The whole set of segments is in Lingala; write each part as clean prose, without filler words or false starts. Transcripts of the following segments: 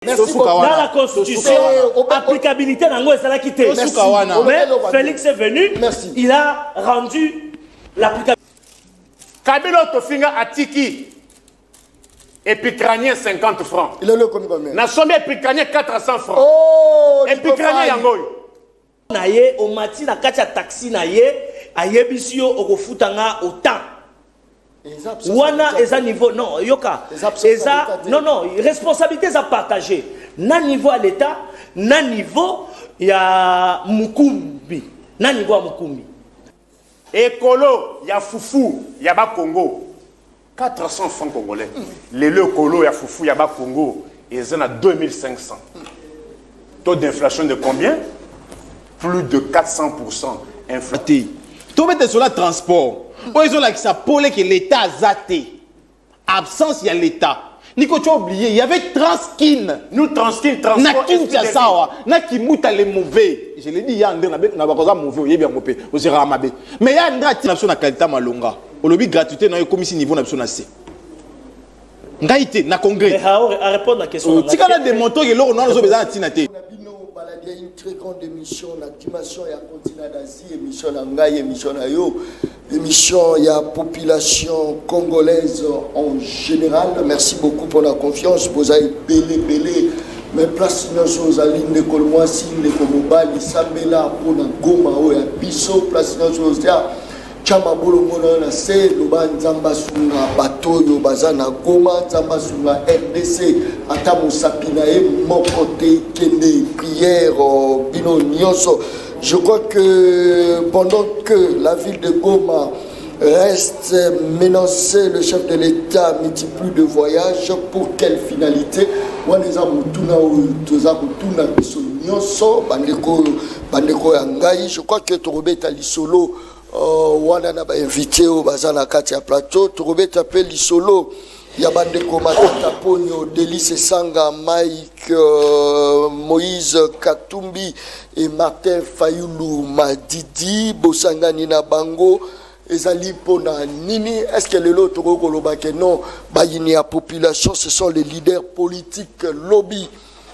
Merci beaucoup. Dans la Constitution, applicabilité nango est la quitté. Mais Félix est venu, il a rendu l'applicabilité. Kabila Tofinga Atiki, épicranien 50 francs. Il est le combien? Na somme épicranien 400 francs. Oh, épicranien yangoy. Naye au mati na kacha taxi naye ayebisio okofutanga autant. Wana eza niveau non yoka eza non responsabilité za partagée na niveau à l'état na niveau ya mukumbi na niveau ya mukumbi Ekolo ya fufu ya ba Congo 400 francs congolais. Le kolo ya fufu ya ba Congo ils en a 2500. Taux d'inflation de combien? Plus de 400%. Inflation. Tout mettre sur le transport. Ils ont ça pour que l'État a zaté. Absence, il y a l'État. Nico, tu as oublié, il y avait Transkin. Nous, Transkin, transport. Nakin, tu as ça. Nakimuta les mauvais. Je l'ai dit, il y a un mauvais, il y a un mauvais. Vous irez à Mabé. Mais il y a une qualité malonga. Au lobby gratuité, dans le commission niveau, on a assez. Ngaïté, na congrès. Mais à répondre à la question. Tu as des motos qui l'ont besoin de tinaté. Il y a une très grande émission, l'animation et la continent d'Asie, émission Nangaï, émission Nayo, émission il y a population congolaise en général. Merci beaucoup pour la confiance. Vous avez belé, mais place nos alignes de Kolmoisi, de Komobali, Sambela, pour la Goma, ou ya Bisso, place nos Chama Bolomona, na se, Loba Nzamba Sunga, Batoyo, Bazana Goma, Nzamba Sunga, RDC, Atamo Sapina, et mon côté, Kende, prière, Bino Nyonso. Je crois que pendant que la ville de Goma reste menacée, le chef de l'État multiplie de voyages. Pour quelle finalité? Je crois que Torobet Alisolo wana na ba invité au bazana kati ya plateau Torobet appelle Lisolo ya bandeko matata ponyo Delice Sanga Mike Moïse Katumbi et Martin Fayulu Madidi Bosangani na bango ezali pona nini. Est-ce que le lot tokoloba ke non bayini ya population ce sont les leaders politiques lobby.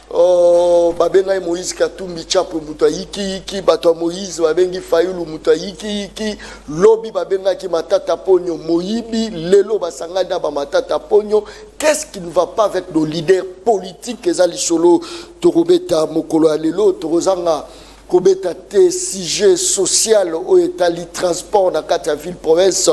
Oh, babenga Moïse Katumbi chapo mutayiki bato Moïse babengi Fayulu mutayiki lobby babenga ki matata ponyo moyibi lelo basangana ba matata ponyo. Qu'est-ce qui ne va pas avec nos leaders politiques ezali solo torobeta mokolo lelo torozanga kobeta te sujet social au étali transport na kati ya ville province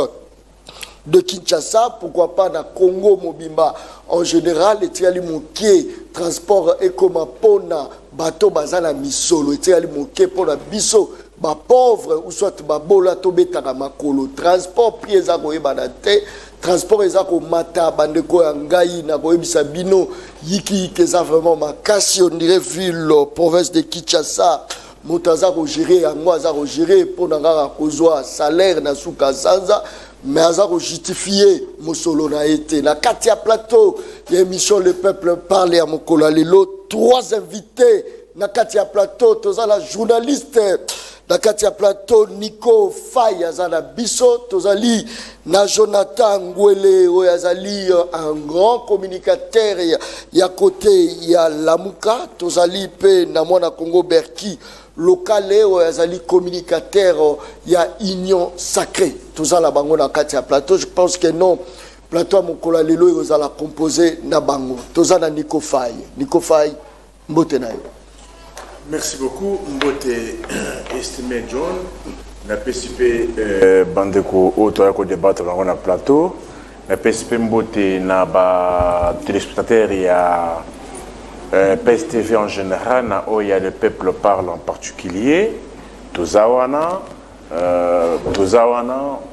de Kinshasa, pourquoi pas na Congo Mobimba en général, et ali moké transport et comme pona bateau bazana misolo, et ali moké pona biso ba pauvre ou soit ba bola to betaka makolo transport prix za ko ebadate transport eza ko mata bandeko ya ngai na ko ebisa bino yiki keza vraiment makasi on dirait ville province de Kinshasa. Motaza ko gérer yango aza ko gérer pona ngaka kozwa salaire na suka sanza. Mais aza ko justifier mosolo na été na katia plateau y a émission le peuple parle à mokolo lelo 3 invités na katia plateau toza la journaliste na katia plateau Nico Faye azana biso tozali na Jonathan Ngwele oyazali un grand communicateur ya côté ya Lamuka tozali pe na mwana Congo Berki local oyazali communicateur ya Union Sacrée toza la bango na katia plateau. Je pense que non plateau mokolo lelo oyazala composé na bango toza na Nico Faye mbote na yo. Merci beaucoup, Mbote estimé John. Na PCP bandeko auto ya ko débattre dans le plateau. Na PCP Mbote na ba téléspectateurs ya PSTV en général, na oya le peuple parle en particulier. Tozawana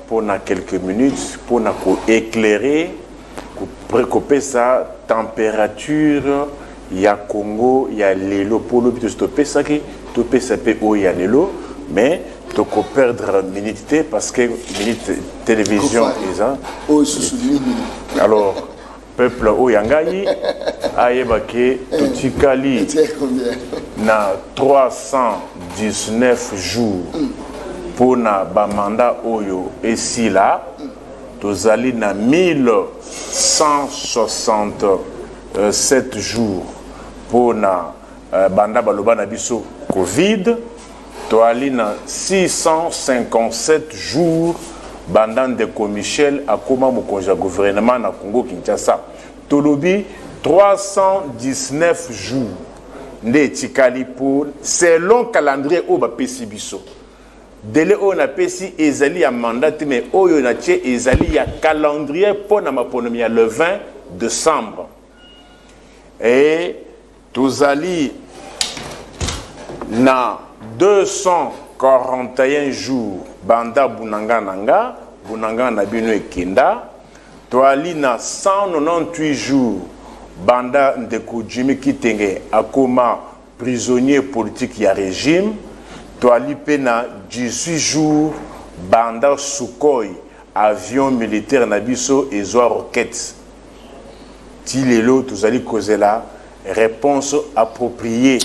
pour na quelques minutes pour na ko éclairer, ko précopper sa température. Il y a Congo, il y a l'élo pour le but de stopper ça qui topé ça peut il y a l'élo mais tu peux perdre minute parce que minute télévision alors peuple au yangai ayebake tutikali na 319 jours pour na ba mandat oyo et si là tozali na 1167 jours pour na banda baloba na biso Covid. Toali na 657 jours banda Ndeko Michel akoma mokonzi gouvernement na Congo Kinshasa. Tolobi 319 jours nde tikali pour selon calendrier o ba pesi biso. Délai on a pesi ezali ya mandat mais oyo na tie ezali ya calendrier pour na maponomi le 20 décembre. Et tozali na 241 jours banda bunanga nanga na bino ekenda. Toali na 198 jours banda Ndeko Jimmy Kitenge akoma prisonnier politique ya régime. Toali pena 18 jours banda Sukhoi avion militaire na biso ezwa roquette. Ti lelo tozali kozela réponse appropriée.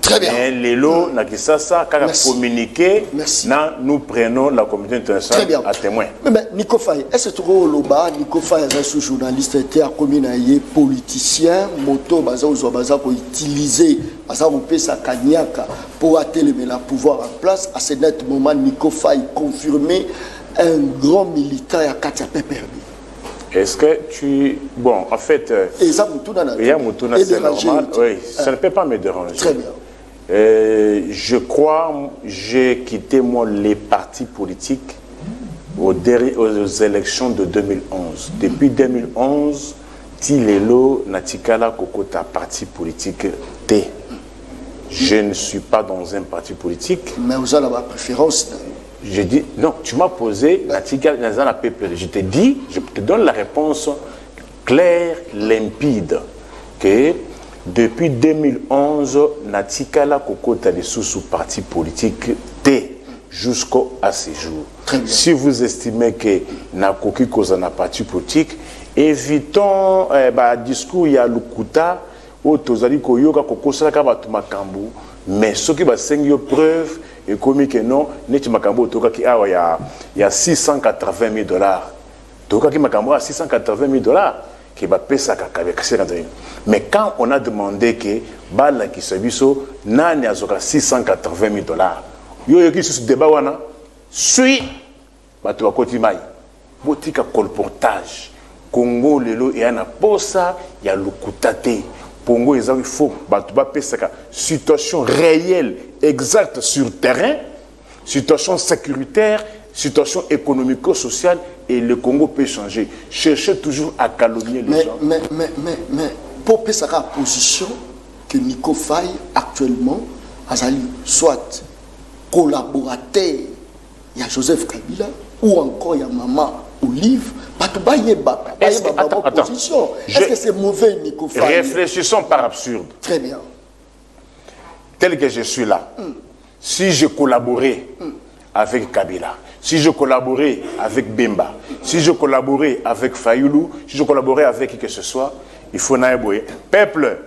Très bien. Et lelo na kisasa kaka communiquer na nous prenons la communauté internationale à témoin. Mais Nico Faye, est-ce que tu as loba Nico Faye est journaliste était à communailler politicien moto baza ko utiliser baza ko pesa kanyaka pour atteindre le pouvoir en place à ce net moment Nico Faye confirmé un grand militant à Katia PPRD. Est-ce que tu... Bon, en fait... Et ça, Moutouna, c'est normal. Oui, ça ne peut pas me déranger. Très bien. Je crois, j'ai quitté moi les partis politiques aux élections de 2011. Depuis 2011, Tilelo Natikala Kokota parti politique T. Je ne suis pas dans un parti politique. Mais vous avez la préférence. Je dis, non, tu m'as posé, je te dis, je te donne la réponse claire, limpide, que depuis 2011, Natikala Kokota les sous parti politique T jusqu'à ce jour. Si vous estimez que Nakoki Koza na parti politique, évitons discours il y a Lukuta ou Tozali Koyoka Kokosala Kabatumakambu, mais ce qui va s'engager preuve et comme que non, Neti Makambo Toka qui a il y a $680,000. Toka qui Makambo a $680,000 qui va payer ça avec 50 000. Mais quand on a demandé que Bala qui se biso nani azoka $680,000, yo qui sur débat wana suit bato bakoti mai botika colportage Congo lelo et ana posa ya lukutate Congo il faut bato ba pesaka situation réelle exacte sur terrain, situation sécuritaire, situation économico-sociale et le Congo peut changer. Cherchez toujours à calomnier les gens. Mais pour passer la position que Nico Faye actuellement azali soit collaborateur il y a Joseph Kabila ou encore il y a Maman Olive, position. Est-ce que c'est mauvais Nico Faye? Réfléchissons par absurde. Très bien. Tel que je suis là, si je collaborais avec Kabila, si je collaborais avec Bemba, si je collaborais avec Fayoulou, si je collaborais avec qui que ce soit, il faut naïboyer. Peuple,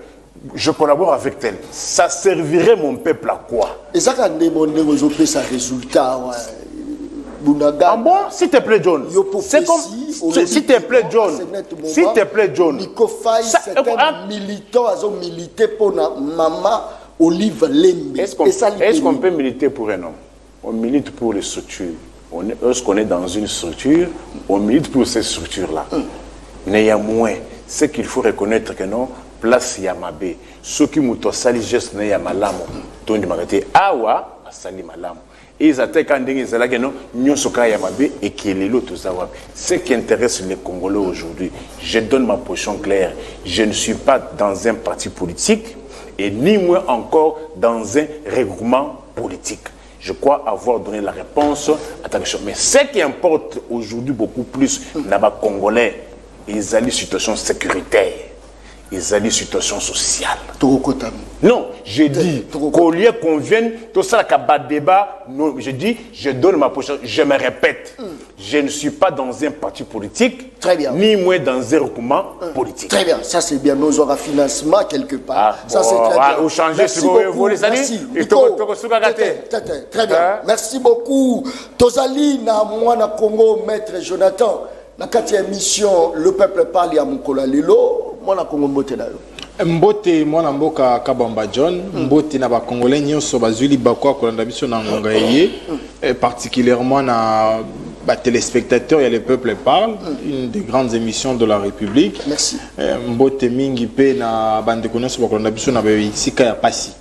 je collabore avec tel. Ça servirait mon peuple à quoi? Et ça, quand on a ça résultat, ah bon? S'il te plaît, John. C'est comme... S'il te plaît, John. S'il te plaît, John. Nico Faye, c'est un militant, ils ont milité pour Maman Olive Lembe. Est-ce qu'on peut militer pour un homme? On milite pour les structures. Lorsqu'on est dans une structure, on milite pour ces structures-là. Néanmoins, ce qu'il faut reconnaître que non, place Yamabe. Ceux qui m'ont sali geste ne Yamalamu. Donc, awa, sali malamu. Et ils attaquent quand ils ont dit non, nous sommes Yamabe et qui est l'autre. Ce qui intéresse les Congolais aujourd'hui, je donne ma position claire. Je ne suis pas dans un parti politique et ni moins encore dans un regroupement politique. Je crois avoir donné la réponse à ta question. Mais ce qui importe aujourd'hui beaucoup plus, là-bas, Congolais, ils ont une situation sécuritaire, ils ont une situation sociale. Non, j'ai dit qu'au lieu qu'on vienne, tout ça, débat, non, j'ai dit, je donne ma position, je me répète, je ne suis pas dans un parti politique, très bien, ni moins dans un regroupement politique. Très bien, ça c'est bien, nous aurons un financement quelque part. Ah, ça bon, c'est très bien. Vous changez merci beaucoup, merci. Très bien, merci beaucoup. Tozali na mwana Congo, maître Jonathan, na 4e émission, le peuple parle à Mukola Lilo, mwana Congo mbote na yo. Mbote mwana mboka Kabamba John, mbote na ba Congolais nyonso bazuli bakwa kolanda biso na ngonga yé, particulièrement na ba téléspectateurs, il y a le peuple parle, une des grandes émissions de la République. Merci. Mbote mingi pe na bande nyonso bakolanda biso na sika ya pasi.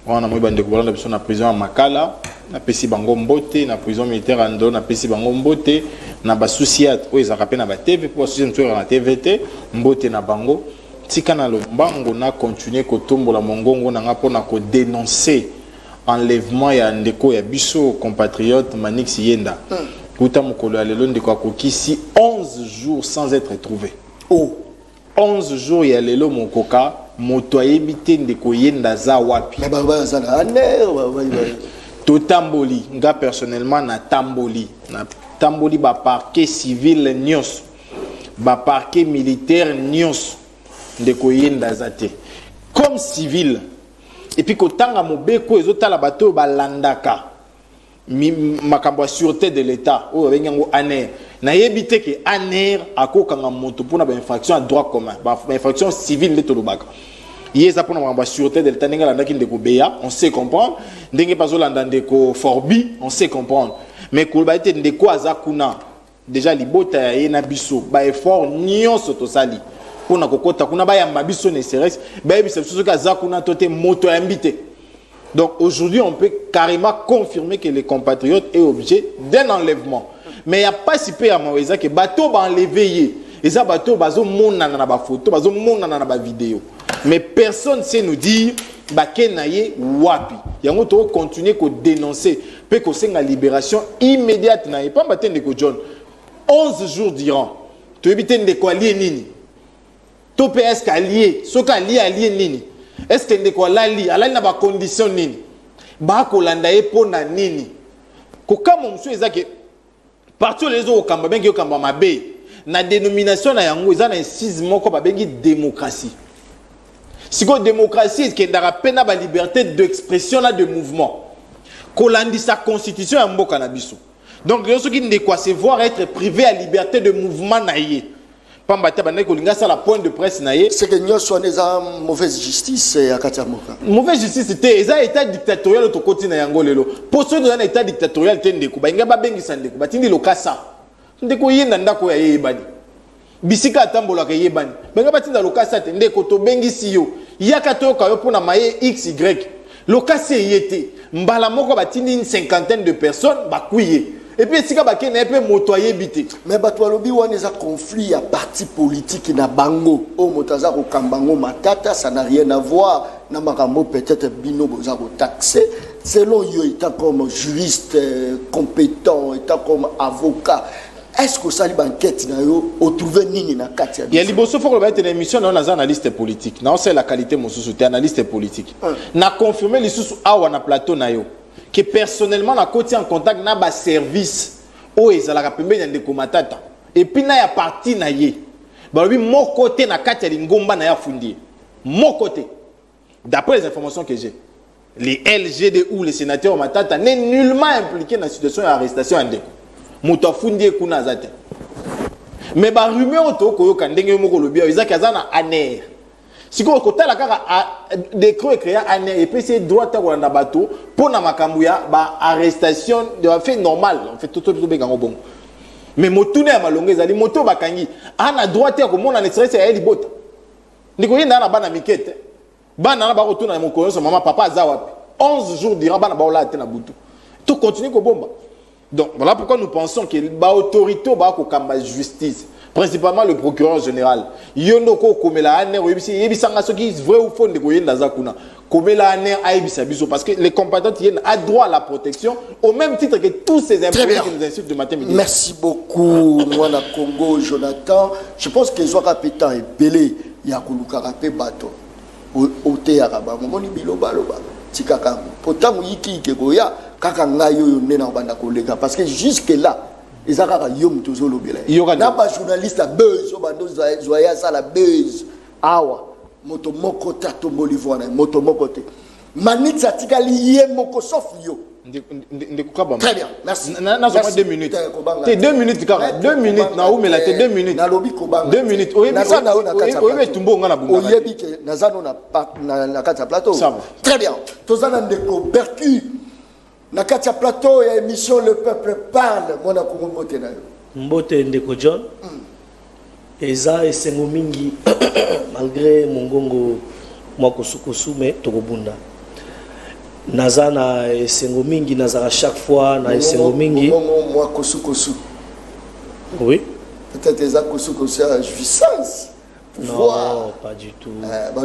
Wana mo bande kolanda biso na prison ya Makala, na pesi bango mbote na prison militaire ando na pesi bango mbote na ba souciat o ezaka pe na ba TV pour souciat ntoya na TVT, mbote na bango. Tika na lombango na continuer kotombola mongongo na nga pona ko dénoncer enlèvement ya ndeko ya biso compatriote Manix Yenda. Kuta mokolo ya lelo ndeko akokisi 11 jours sans être trouvé. Oh, 11 jours ya lelo mokoka moto ayebite ndeko Yenda za wapi. mais baba za na aner, To tamboli nga personnellement na tamboli ba parquet civil nyos, ba parquet militaire nyos. Ndeko Yenda zate comme civil et puis kotanga mobeko ezotala bato balandaka makambo ya sûreté de l'état o benyango aner na yebite ke aner akokanga moto pona ba infraction à droit commun ba infraction civile de tolobaka yeza pona makambo ya sûreté de l'état ndenge landaki ndeko beya on sait comprendre ndenge bazolanda ndeko forbi on sait comprendre mais koloba ete ndeko azakuna déjà libota ya ye na biso ba effort nyonso tosali pona kokota kuna ba ya mabiso ne serait ba yebisa biso ka zakuna tote moto ya mbite. Donc aujourd'hui on peut carrément confirmer que les compatriotes est objet d'un enlèvement, mais il y a pas si peu à maweza que bateau ba enlever et ça bateau bazo monana na ba photo bazo monana na ba vidéo, mais personne sait nous dire ba kenaye wapi yango to continuer ko dénoncer pe ko senga libération immédiate na pas batende ko John 11 jours durant to éviter de quoi lier nini to PS allié soka allié nini est-ce que ndeko alali na ba condition nini ba ko landa e pona nini ko kama monsieur ezake partout les autres kamba bengi yo kamba mabe na dénomination na yango ezana insistement moko ba bengi démocratie siko démocratie qui ndara pena ba liberté d'expression là de mouvement ko landi sa constitution ya mboka na biso donc yo soki ndeko se voir être privé à liberté de mouvement na ye. C'est la point de presse. C'est que nous sommes en mauvaise justice à Katiamoka. Mauvaise justice, c'était un état dictatorial au côté de Yangolelo. Pour ceux qui ont un état dictatorial, il y a un bengi sandeko. Il y a un kasa. Ndeko yenda ko ya yebani. Bisika tambola ka yebani. Benga batinda lokasa te ndeko to bengi siyo. Yakato ka yo pona maye XY. Lokase yete. Mbala moko batindi une cinquantaine de personnes bakuye. Et puis si ka ne peut motoyer bité mais bato lobi wana za conflit à parti politique na bango o motaza ko kambango matata ça n'a rien à voir na makambo peut-être bino boza ko taxer selon yo étant comme juriste compétent étant comme avocat est-ce que ça li banquette na yo o trouver nini na katia il y a liboso faut que ba être émission na on analyste politique na on sait la qualité mosusu te analyste politique na confirmer lisusu awa na plateau na yo que personnellement na côté en contact na ba service o ezala ka pembeni ndeko matata et puis na ya parti na ye ba lobi mon côté na kati ya lingomba na ya fundi mon côté d'après les informations que j'ai les LGD ou les sénateurs matata n'est nullement impliqué dans la situation d'arrestation à ndeko moto fundi kuna zate mais ba rumeur to ko yoka ndenge moko lobi ezaka zana aner. Si vous avez des décret créé et puis c'est droit à la bateau pour na makambuya ba arrestation de fait normal en fait tout bien bon mais motoune ya malonga ezali moto bakangi ana droit à ko mona ne stress ya libota ndiko yenda na bana mikete bana na ba retourna mon connaissance maman papa za wapi 11 jours durant bana ba ola na butu tout continue ko bomba. Donc voilà pourquoi nous pensons que ba autorité ba ko kamba justice principalement le procureur général yondoko komela aner yebisanga soki vrai ou faux ndeko yenda zakuna komela aner aibisa biso parce que les compatriotes yenda a droit à la protection au même titre que tous ces impôts qui nous insultent de matin midi. Merci beaucoup mwana Congo Jonathan. Je pense que Zoaka Pétan est belé ya kuluka pe bato ote ya kabango moni biloba loba tikaka potamu yiki kegoya kaka ngayo yo nena banda kolega parce que jusque là ils ont yom toujours l'obéla. N'a pas journaliste à buzz, bando zoya ça la buzz. Awa moto moko tato bolivoana moto moko te. Manitsa tika liye moko sauf yo. Très bien, merci. Merci. 2 minutes. T'es 2 minutes, car 2 minutes. Na mais là, t'es 2 minutes. 2 minutes. Oui, mais ça, oui, Tumbo, on a beaucoup. Oui, que Nazano na katia plateau. Très bien. Tozana ndeko Bercu. Na katia plateau, il y a émission Le Peuple Parle. Moi, na kumbote na yo. Mbote ndeko John. Eza esengo mingi malgré mongongo mwako sukosu mais tokobunda. Nazana esengo mingi nazara chaque fois na esengo mingi. Mwako sukosu. Oui. Peut-être eza kosukosu à jouissance. Non, pas du tout.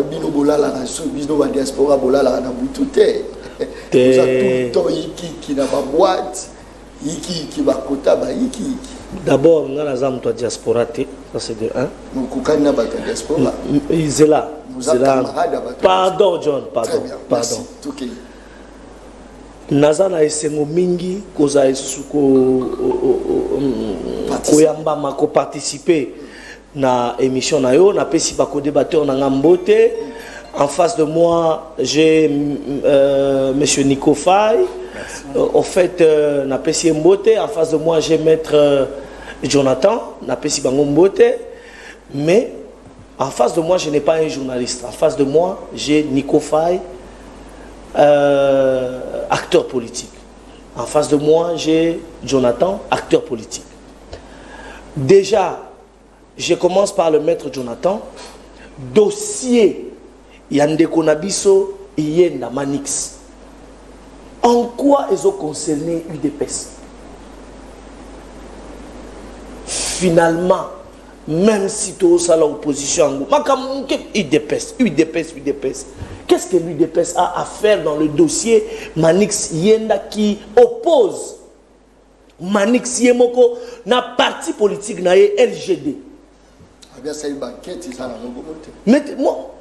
Bino bolala na so bino ba diaspora bolala na butute. Vous avez tout le temps qui n'a pas boîte, qui va côté ba iki. D'abord, on a la diaspora, ça c'est de 1. Diaspora. C'est là. Pardon, John, pardon. Pardon. Nazana esengo mingi koza esuko koyamba mako participer na émission na yo na pesi ba ko débatteur na ngambote. En face de moi, j'ai monsieur Nico Faye. Au fait, na pesi mbote. En face de moi, j'ai maître Jonathan. Na pesi bango mbote. Mais en face de moi, je n'ai pas un journaliste. En face de moi, j'ai Nico Faye, acteur politique. En face de moi, j'ai Jonathan, acteur politique. Déjà, je commence par le maître Jonathan. Dossier Yandeko Nabiso Yenda Manix. En quoi ils ont concerné UDPS? Finalement, même si tout ça l'opposition, UDPS. Qu'est-ce que l'UDPS a à faire dans le dossier Manix Yenda qui oppose Manix Yemoko na parti politique na LGD? Mais moi,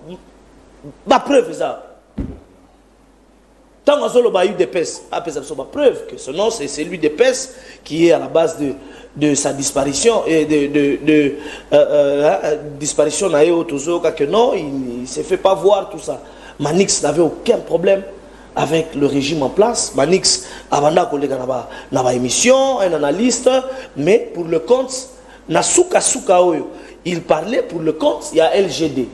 ma preuve ça. Tant qu'on a UDPS, ma preuve que ce nom c'est l'UDPS qui est à la base de sa disparition et de disparition que non, il ne se fait pas voir tout ça. Manix n'avait aucun problème avec le régime en place. Manix abanda collègue na émission, un analyste, mais pour le compte Nasuka Suka Oyo, il parlait pour le compte, il y a LGD.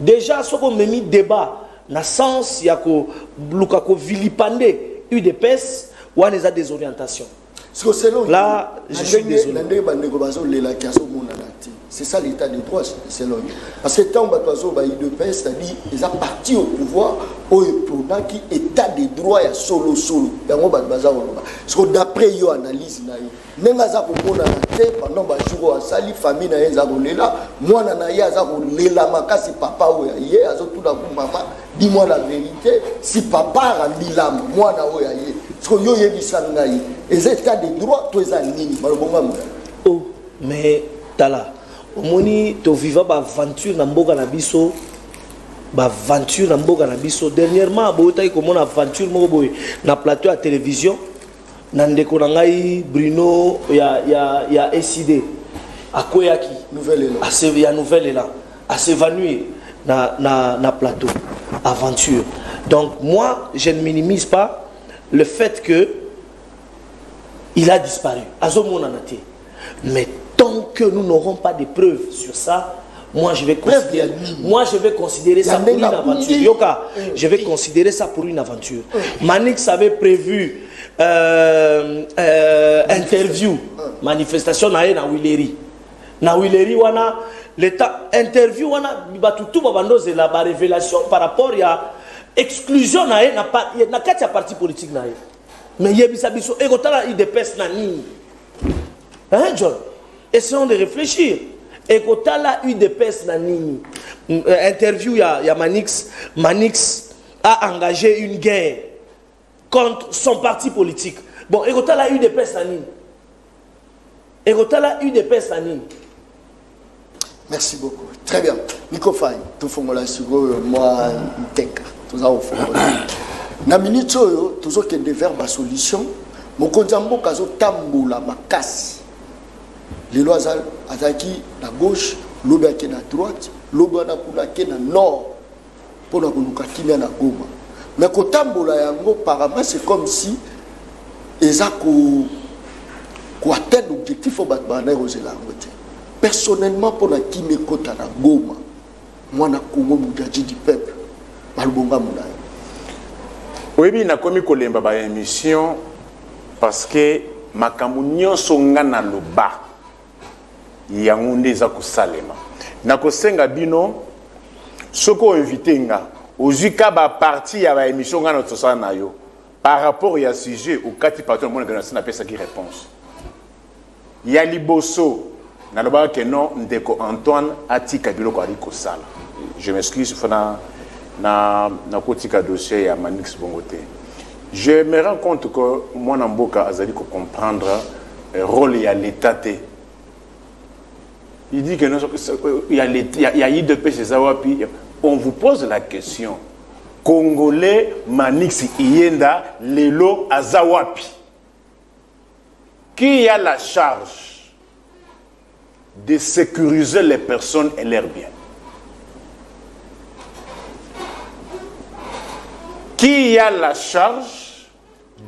Déjà, ce qu'on a mis débat, dans le sens, il y a que Lukako vilipande UDPS, ou on a des orientations. Là, je suis désolé. C'est ça l'état de droit, selon lui. Parce que tant que UDPS, c'est-à-dire ils ont parti au pouvoir, au qui état de droit est solo. Parce que d'après yo analyse, nengaza kokona te pendant ba jour a sali famille na yenza kolela mwana na ye aza kolela makasi papa oya ye azotuna ku mama dis-moi la vérité si papa ramilama mwana oya ye parce que yo yebisa ngai les états de droit to eza nini malobonga mo. Oh mais tala omoni to viva ba aventure na mboka na biso dernièrement boyotaki komona aventure moko boye na plateau ya télévision nandeko nangai Bruno ya SID akoyaki nouvelle là à s'évanouir na plateau aventure. Donc moi je ne minimise pas le fait que il a disparu azomona naté, mais tant que nous n'aurons pas de preuves sur ça, moi je vais considérer ça pour une aventure. Yoka, je vais considérer ça pour une aventure. Manix avait prévu interview, manifestation na Willeri. Na Willeri wana l'état interview wana batutu babandoze la révélation par rapport à exclusion na katia parti politique na. Mais yebisa biso ekotala IDPS na nini? Hein John? Essayons de réfléchir. Ekotala UDPS na nini? Interview ya Manix a engagé une guerre contre son parti politique. Bon, ekotala UDPS na nini? Merci beaucoup. Très bien. Nico Faye, tout fongola sugo moi ntenka. Tout ça au fongola. Na minute oyo toujours que de vers ba solution. Mokonzambo kazo tambola makasi. Les lois attaquent la gauche, l'autre à la droite, l'autre à la nord, pour la Goma. Mais quand Tambola Yango, apparemment, c'est comme si eza ko atteindre objectif au batbana rozela ngote. Personnellement pour la qui me kota na Goma, moi na Congo mujaji du peuple, balbonga muna. Oui, na komi kolemba ba émission parce que makambo nyonso nga na loba yango ndeza kosalema. Na kosenga bino soko invité nga ozika ba partie ya ba émission nga na tosala na yo par rapport ya sujet au kati partout le monde que na pesa qui réponse. Ya liboso na loba que non ndeko Antoine atika biloko ali kosala. Je m'excuse fana na kotika dossier ya Manix Bongote. Je me rends compte que moi Namboka azali ko comprendre rôle ya l'état té. Il dit que il y a IDP chez Zawapi. On vous pose la question. Congolais Manix Ienda Lelo Azawapi. Qui a la charge de sécuriser les personnes et leurs biens? Qui a la charge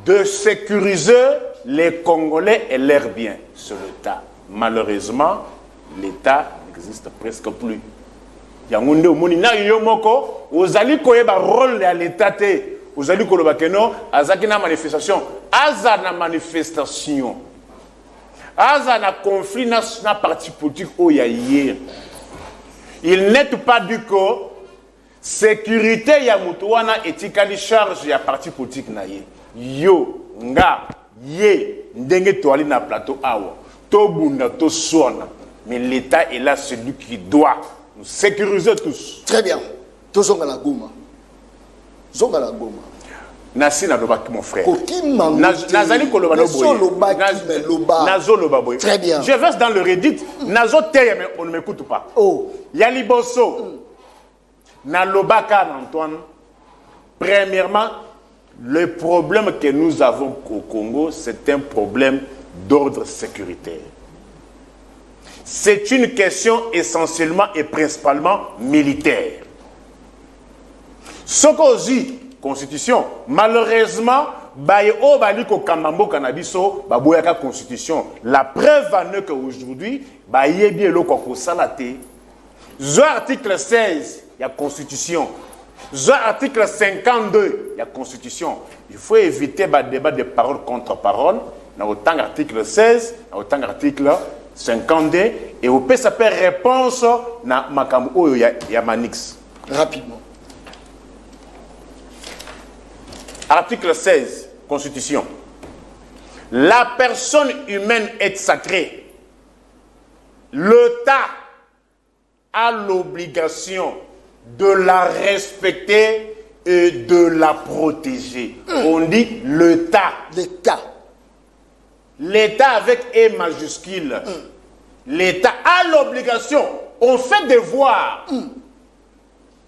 de sécuriser les Congolais et leurs biens? C'est l'État. Malheureusement, l'État n'existe presque plus. Yangonde omoni na yomoko ozali koyeba rôle ya l'État te ozali koloba keno azaki na manifestation aza na manifestation aza na conflit na parti politique oya hier. Il n'est pas du ko sécurité ya mutu wana etikali charge ya parti politique na ye yo nga ye ndenge toali na plateau awa to bunda to sona mais l'État est là celui qui doit nous sécuriser tous. Très bien. Tozonga la Goma. Zonga la Goma. Nasi na loba mon frère. Nazali koloba no boy. Nazo loba boy. Très bien. Je verse dans le Reddit. Nazo teye mais on ne m'écoute pas. Oh. Yali bosso. Na loba ka Antoine. Premièrement, le problème que nous avons au Congo, c'est un problème d'ordre sécuritaire. C'est une question essentiellement et principalement militaire. Ce qu'on dit, constitution, malheureusement, bayo baliko kamambo kanabiso, baboyaka constitution. La preuve en est qu'aujourd'hui, bayebi eloko ko salate. Zo article 16, il y a constitution. Zo article 52, il y a constitution. Il faut éviter le débat de parole contre parole. Dans autant article 16, dans autant article 52 et vous pouvez s'appeler réponse na makambo ya Manix. Rapidement. Article 16, Constitution. La personne humaine est sacrée. L'État a l'obligation de la respecter et de la protéger. On dit l'État. L'État. L'État avec E majuscule. L'État a l'obligation. On fait devoir.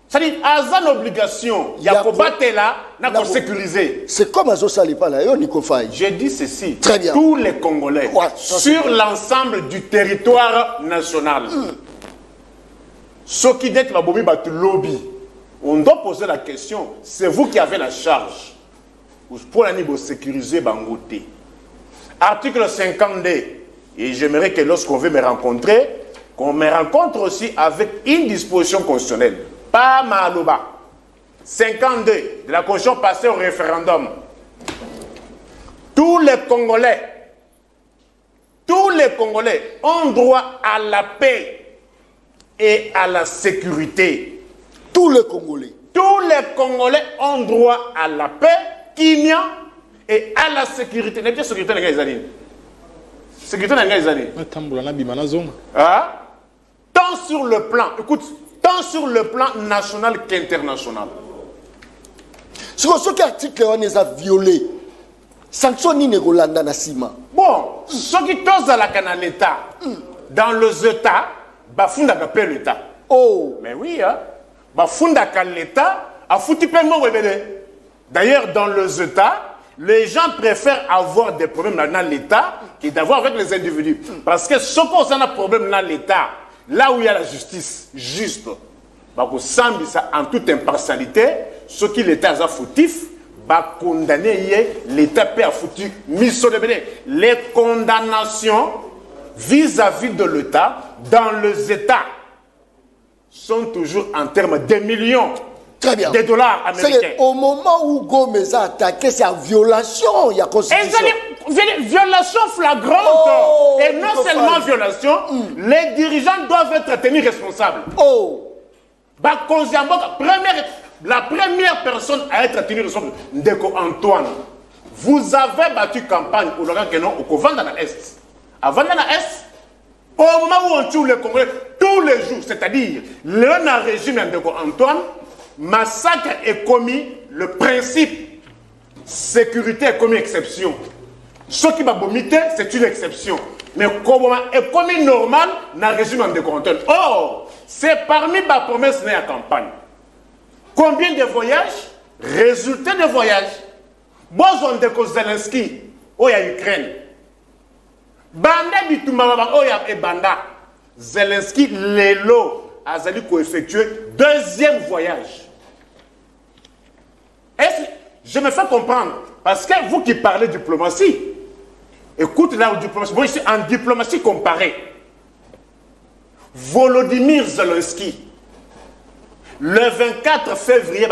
C'est-à-dire, à l'obligation, il y a là, n'a sécuriser. C'est comme à Zosalipa là, je dis ceci. Très bien. Tous les Congolais, ouais, sur l'ensemble du territoire national, ce qui dit que lobby, on doit poser la question, c'est vous qui avez la charge pour la niveau sécuriser Bangote. Article 52, et j'aimerais que lorsqu'on veut me rencontrer, qu'on me rencontre aussi avec une disposition constitutionnelle. Pas Maloba. 52 de la Constitution passée au référendum. Tous les Congolais ont droit à la paix et à la sécurité. Tous les Congolais ont droit à la paix, kimia et à la sécurité. N'est-ce pas sécurité dans les années? Sécurité dans les années. Tant sur le plan, écoute, tant sur le plan national qu'international. Ce qui article on les a violés. Sanction ni Négolanda Nassima. Bon, ce qui tosent à la canal l'État, dans les États, bafunda kapel l'État. Oh, mais oui, hein. Bafunda kal l'État, a foutu plein de webele. D'ailleurs, dans les États, les gens préfèrent avoir des problèmes dans l'État que d'avoir avec les individus. Parce que ce qu'on a un problème dans l'État, là où il y a la justice juste, en toute impartialité, ce qui l'État a fautif, va condamner l'État peut a foutu mission de Bénin. Les condamnations vis-à-vis de l'État dans les États sont toujours en termes de millions. Très bien. De dollars américains. Au moment où Gomez a attaqué, c'est en violation, il y a constitution. Violation flagrante. Et non seulement violation, les dirigeants doivent être tenus responsables. La première personne à être tenue responsable, Ndeko Antoine. Vous avez battu campagne pour le Kenon au Vandana Est. À Vandana Est, au moment où on tue les Congolais, tous les jours, c'est-à-dire le régime Ndeko Antoine, massacre est commis, le principe sécurité est commis exception. Ce qui va vomiter, c'est une exception. Mais comment est commis normal dans le régime de Antoine. Or, c'est parmi ma promesse de la campagne. Combien de voyages? Résultat de voyages. Bonjour de Zelensky, où il y a Ukraine. Banda Bitumaba, où il y a Banda. Zelensky, Lelo, a effectué deuxième voyage. Je me fais comprendre, parce que vous qui parlez diplomatie, écoute là, diplomatie. Moi, je suis en diplomatie comparée. Volodymyr Zelensky, le 24 février,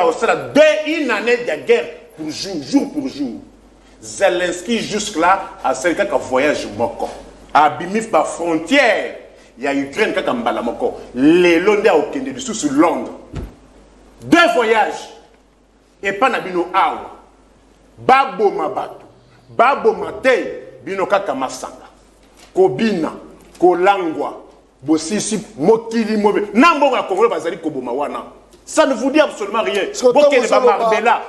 une année de guerre pour jour pour jour. Zelensky, jusque-là, a fait un voyage moko. À Bimif, la frontière, il y a Ukraine qui a un moko. Les Londres au Kenya, sur Londres. 2 voyages. Et pas Nabino Awa. Babo Mabato. Babo Matei. Bino Kaka Masanga. Kobina. Kolangwa. Bosisi. Mokili Mobe. Nambonga Kongo Bazali Koboma Wana. Ça ne vous dit absolument rien. Bokele Bamardela.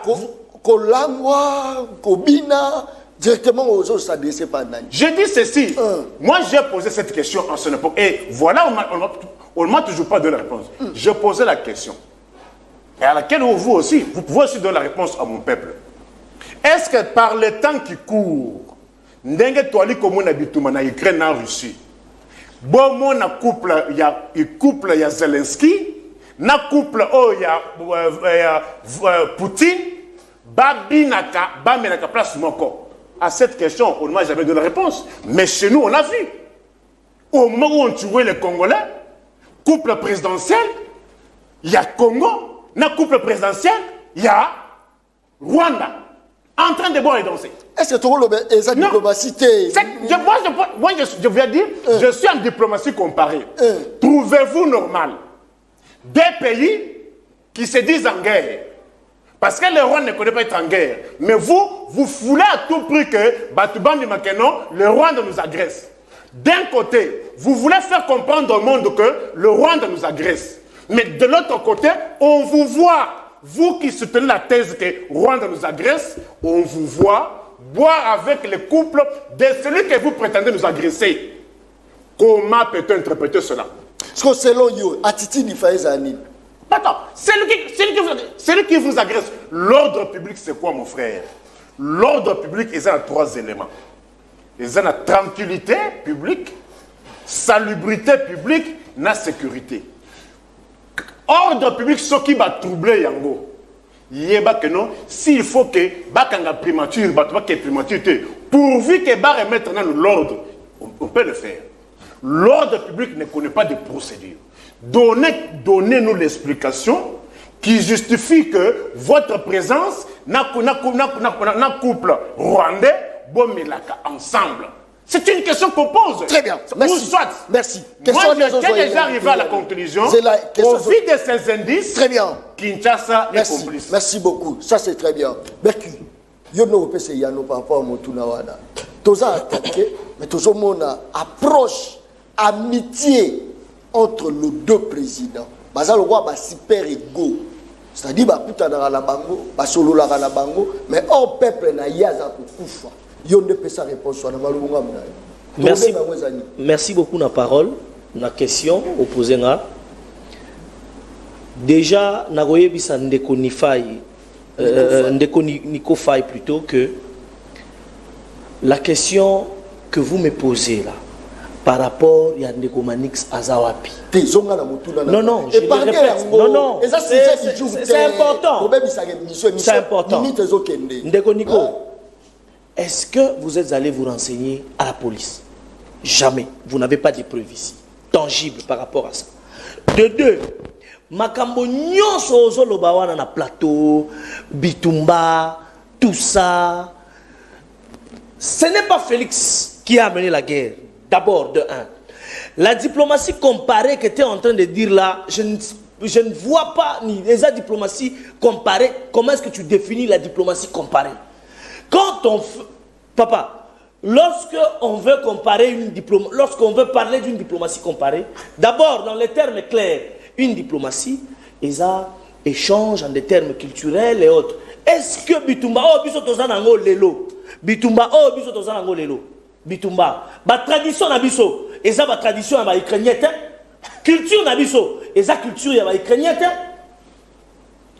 Kolangwa. Kobina. Directement aux autres, ça ne s'adresse pas à Nani. Je dis ceci. Moi, j'ai posé cette question en son époque. Et voilà, on ne m'a toujours pas donné la réponse. Je posais la question. Et à laquelle vous aussi, vous pouvez aussi donner la réponse à mon peuple. Est-ce que par le temps qui court, Ndenge Toali comme on habite en Ukraine en Russie, bon mon couple il y a Zelensky, na couple il y a Poutine, babinaka bamenaka place moko. À cette question, on ne m'a jamais donné la réponse. Mais chez nous, on a vu. Au moment où on tuait les Congolais, couple présidentiel, il y a Congo. Dans le couple présidentiel, il y a Rwanda en train de boire et danser. Est-ce que tu as une diplomatie? Moi, je viens dire, je suis en diplomatie comparée. Trouvez-vous normal des pays qui se disent en guerre? Parce que le Rwanda ne connaît pas être en guerre. Mais vous voulez à tout prix que Batubandi Makeno, le Rwanda nous agresse. D'un côté, vous voulez faire comprendre au monde que le Rwanda nous agresse. Mais de l'autre côté, on vous voit, vous qui soutenez la thèse que Rwanda nous agresse, on vous voit boire avec le couple de celui que vous prétendez nous agresser. Comment peut-on interpréter cela? Parce que selon vous, attitude il fait Zani. Attends, celui qui vous agresse, l'ordre public c'est quoi mon frère? L'ordre public, il y a 3 éléments. Il y a la tranquillité publique, salubrité publique, la sécurité. Ordre public, ce qui va troubler Yango. S'il faut que Bakanga primature, pourvu que va remettre dans l'ordre, on peut le faire. L'ordre public ne connaît pas de procédure. Donnez-nous l'explication qui justifie que votre présence n'a couple rwandais, Bomelaka ensemble. C'est une question qu'on pose. Très bien. Merci. Merci. Moi, je déjà arrivé à la conclusion. Au vu de ces indices, très bien. Kinshasa est complice. Merci beaucoup. Ça, c'est très bien. Merci. Yo no pese yano papa motuna wana. Toza attaqué, mais tozo mona approche amitié entre les 2 présidents. Baza le roi ba super égaux. C'est-à-dire ba puta na bango, ba solo la na bango, mais au peuple na yaza kufa. Merci beaucoup na parole, na question opposée na. Déjà na goyebisa ndeko nifai ndeko niko fai plutôt que la question que vous me posez là par rapport à Ndeko Manix Azawapi. Non, non, je le répète. Non, non, c'est important. C'est important. Ndeko Nico, est-ce que vous êtes allé vous renseigner à la police? Jamais. Vous n'avez pas de preuves ici, tangibles par rapport à ça. De deux, makambo nyonso ozoloba wana na plateau, Bitumba, tout ça. Ce n'est pas Félix qui a amené la guerre. D'abord, de un. La diplomatie comparée que tu es en train de dire là, je ne vois pas ni les diplomatie comparée. Comment est-ce que tu définis la diplomatie comparée? Quand on... Papa, lorsque on veut comparer une diplomatie, lorsqu'on veut parler d'une diplomatie comparée, d'abord, dans les termes clairs, une diplomatie, ils échangent en des termes culturels et autres. Est-ce que Bitumba, oh, biso tozanango lelo, Bitumba, oh, biso tozanango lelo, Bitumba, ba tradition na biso, eza ba tradition ya ba ukrainienne, culture na biso, eza culture ya ba ukrainienne.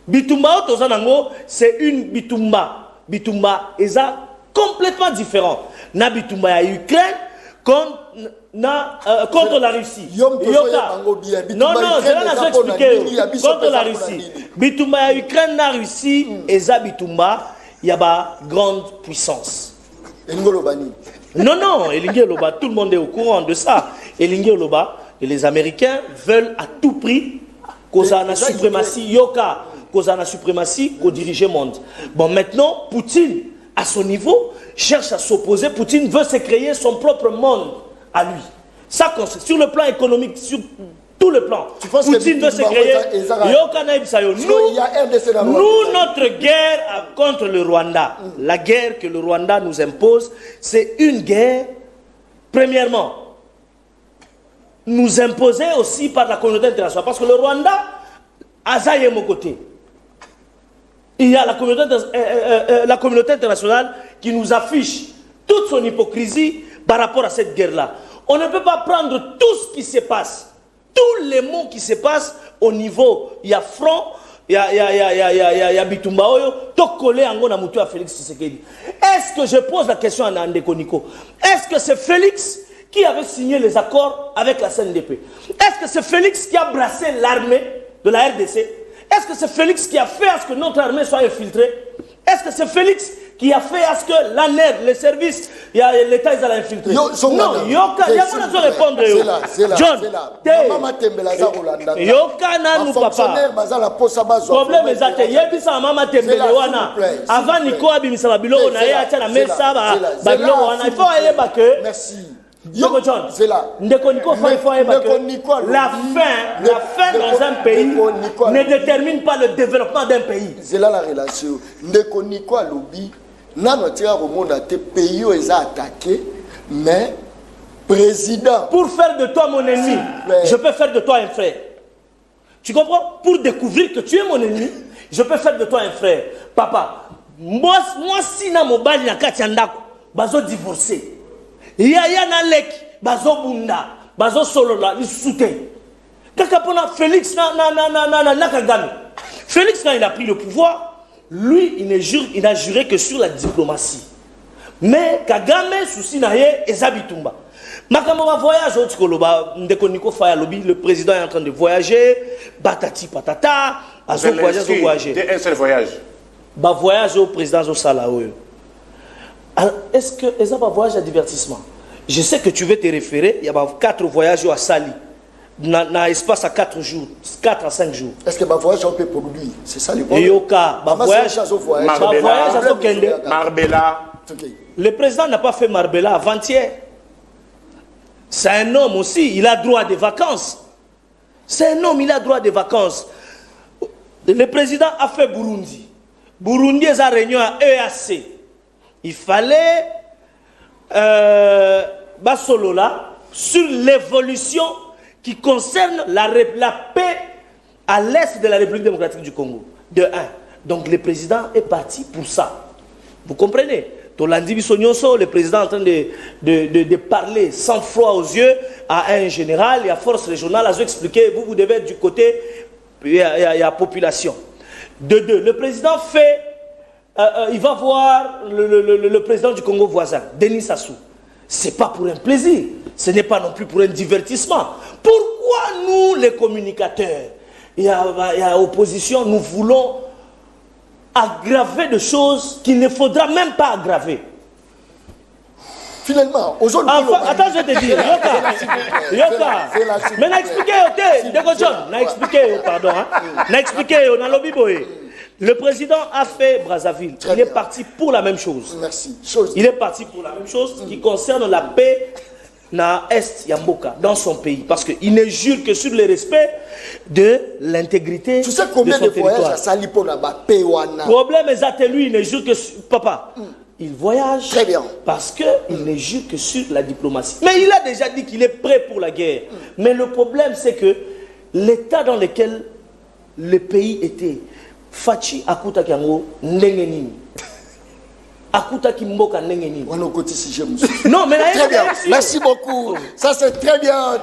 Bitumba, oh, tozanango, c'est une Bitumba. Bitumba eza complètement différent. Na Bitumba ya Ukraine contre la Russie. Yoka. Non, c'est là que je expliqué. Contre la Russie. Bitumba ya Ukraine na Russie, eza Bitumba, il y a ba grande puissance. Non, non, Elingue Loba, tout le monde est au courant de ça. Elingue Loba, et les Américains veulent à tout prix cause à la suprématie Yoka. Cause à la suprématie qu'au diriger le monde. Bon, maintenant, Poutine, à son niveau, cherche à s'opposer. Poutine veut se créer son propre monde à lui. Ça, sur le plan économique, sur tout le plan, Poutine veut se créer. Nous, notre guerre contre le Rwanda, la guerre que le Rwanda nous impose, c'est une guerre, premièrement, nous imposée aussi par la communauté internationale. Parce que le Rwanda, Azaïe est mon côté. Il y a la communauté internationale qui nous affiche toute son hypocrisie par rapport à cette guerre-là. On ne peut pas prendre tout ce qui se passe, tous les mots qui se passent au niveau, il y a front, il y a Bitumba Oyo, tout collé en gros à Félix Tshisekedi. Est-ce que je pose la question à Ndeko Nico? Est-ce que c'est Félix qui avait signé les accords avec la CNDP? Est-ce que c'est Félix qui a brassé l'armée de la RDC? Est-ce que c'est Félix qui a fait à ce que notre armée soit infiltrée? Est-ce que c'est Félix qui a fait à ce que l'ANER, les services, l'État, ils allaient infiltrer? Non, il y a pas de répondre. John, Yoka Nanou papa. Problème est que Yebisa Mama Tembelewana. Avant Nico Abimisa Babilo, on a eu à la mesa Babilo. Il faut aller que. Merci. C'est là. La fin dans un pays ne détermine pas le développement d'un pays. C'est là la relation. Ndeko Niko alobi, nano tira remonda te pays est attaqué, mais président. Pour faire de toi mon ennemi, je peux faire de toi un frère. Tu comprends? Pour découvrir que tu es mon ennemi, je peux faire de toi un frère. Papa, moi si na mobali na kati andako, bazo divorcer. Yaya na lek, bazo bunda, bazo solola, il soutient. Kakapona Félix na Kagame. Félix, quand il a pris le pouvoir, lui, il n'a juré que sur la diplomatie. Mais Kagame, souci na ye, Ezabitumba. Makamora voyage au Tikoloba, Ndeko Niko Faya Lobby, le président est en train de voyager, batati patata, azo voyager. Un seul voyage. Bah voyage au président au Salaoui. Est-ce que ça va voyage à divertissement? Je sais que tu veux te référer, il y a 4 voyages à Sali. Dans l'espace à 4 jours, 4 à 5 jours. Est-ce que ma voyage est pour lui? C'est ça le problème. Yoka, voyage à Marbella. Le président n'a pas fait Marbella avant-hier. C'est un homme aussi, il a droit des vacances. C'est un homme, il a droit des vacances. Le président a fait Burundi. Burundi est en réunion à EAC. Il fallait Basolola sur l'évolution qui concerne la paix à l'est de la République démocratique du Congo. De 1. Donc le président est parti pour ça. Vous comprenez? Tolandi Bissonyoso, le président est en train de parler sans froid aux yeux à un général et à force régionale, à vous expliquer, vous devez être du côté, il y a la population. De 2. Le président fait... il va voir le président du Congo voisin, Denis Sassou. c'est pas pour un plaisir, ce n'est pas non plus pour un divertissement. Pourquoi nous, les communicateurs, et à opposition, nous voulons aggraver des choses qu'il ne faudra même pas aggraver? Finalement, aujourd'hui... Attends, je vais te dire, Yoka. Mais n'a expliqué, n'a expliqué, pardon, n'a expliqué, on a lobby boy. Le président a fait Brazzaville. Il est parti pour la même chose. Merci. Il est parti pour la même chose qui concerne la paix dans Est Yamboka, dans son pays. Parce qu'il ne jure que sur le respect de l'intégrité de son territoire. Tu sais combien de voyages à Salipo na ba paix wana? Problème exact, lui, il ne jure que sur... Papa, il voyage. Très bien. Parce qu'il ne jure que sur la diplomatie. Mais il a déjà dit qu'il est prêt pour la guerre. Mais le problème, c'est que l'état dans lequel le pays était... Fachi akuta kiango ndengenini. Akuta kimboka ndengenini. Non, mais très bien. Merci beaucoup. Ça c'est très bien.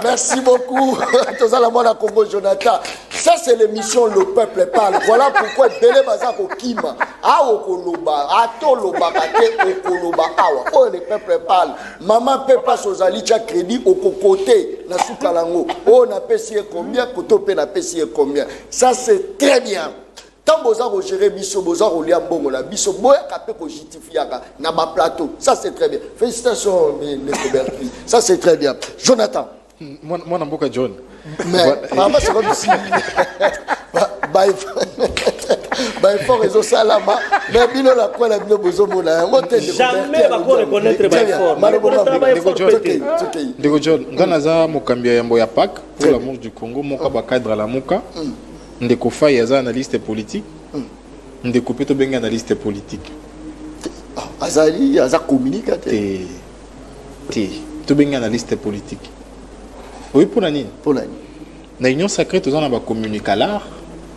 Merci beaucoup. Tozala Mwana Congo Jonathan. Ça c'est l'émission Le Peuple Parle. Voilà pourquoi Bele Bazako Kima. A okoloba, atoloba kate okoloba awa. Oh le peuple parle. Maman pepa sozali cha crédit au kokote na sukalango. Oh na pesier combien, kotope na pesier combien. Ça c'est très bien. Tant boza ko gérer biso boza ko lia mbongo na biso boya kapé ko justifiaka na ba plateau. Ça c'est très bien. Félicitations les Coberti. Ça c'est très bien. Jonathan. Moi na mboka John. Mais maman c'est comme si bah il faut réseau salama mais bino la quoi la bino bozo mona jamais va ko reconnaître Ndeko John ngana za mokambia yambo ya PAC pour l'amour du Congo moka ba cadre la moka ndeko fa ya za analyste politique ndeko peto benga analyste politique azali aza communicateur to benga analyste politique oui pour la nini na union sacrée tous on a ba communicateur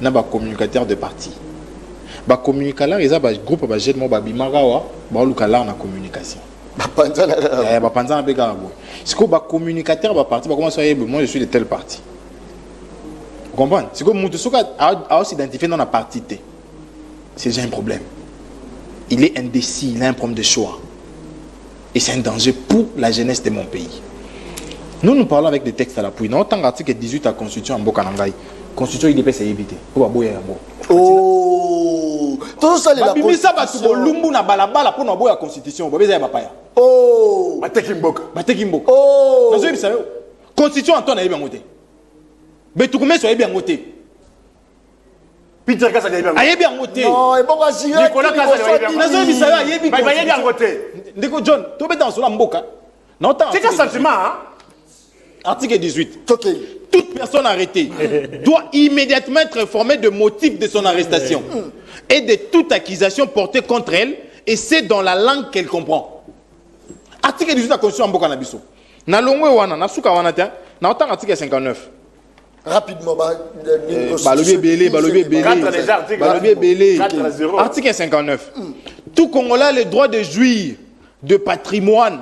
na ba communicateur de parti ba communicateur ils a ba groupe ba jeune mo ba bimarawa ba lukala na communication ba panzana be garabo c'est que ba communicateur ba parti ba comment ça moi je suis de tel parti. Vous comprenez? C'est comme Moutoussouka a s'identifié dans la partie T. C'est déjà un problème. Il est indécis, il a un problème de choix. Et c'est un danger pour la jeunesse de mon pays. Nous parlons avec des textes à l'appui. Dans autant l'article 18 de la Constitution en Bokanangaï, Constitution il est évité. Oh, tout ça la Constitution. Lumbu na balabala pour na Constitution. Oh, Batekimboka. Oh, Constitution Antoine a bien voté. Mais tout le monde soit bien voté. Peter Kassa a bien voté. Non, et bon, vas-y. Nicolas Kassa a bien voté. Ndeko John, tu es dans ce mboka. C'est un sentiment, hein? Article 18. Toute personne arrêtée doit immédiatement être informée de motifs de son arrestation et de toute accusation portée contre elle, et c'est dans la langue qu'elle comprend. Article 18 de la Constitution mboka na biso. Na longwe wana, na suka wana ta, na autant article 59. Rapidement, article 59. Tout Congolais a le droit de jouir de patrimoine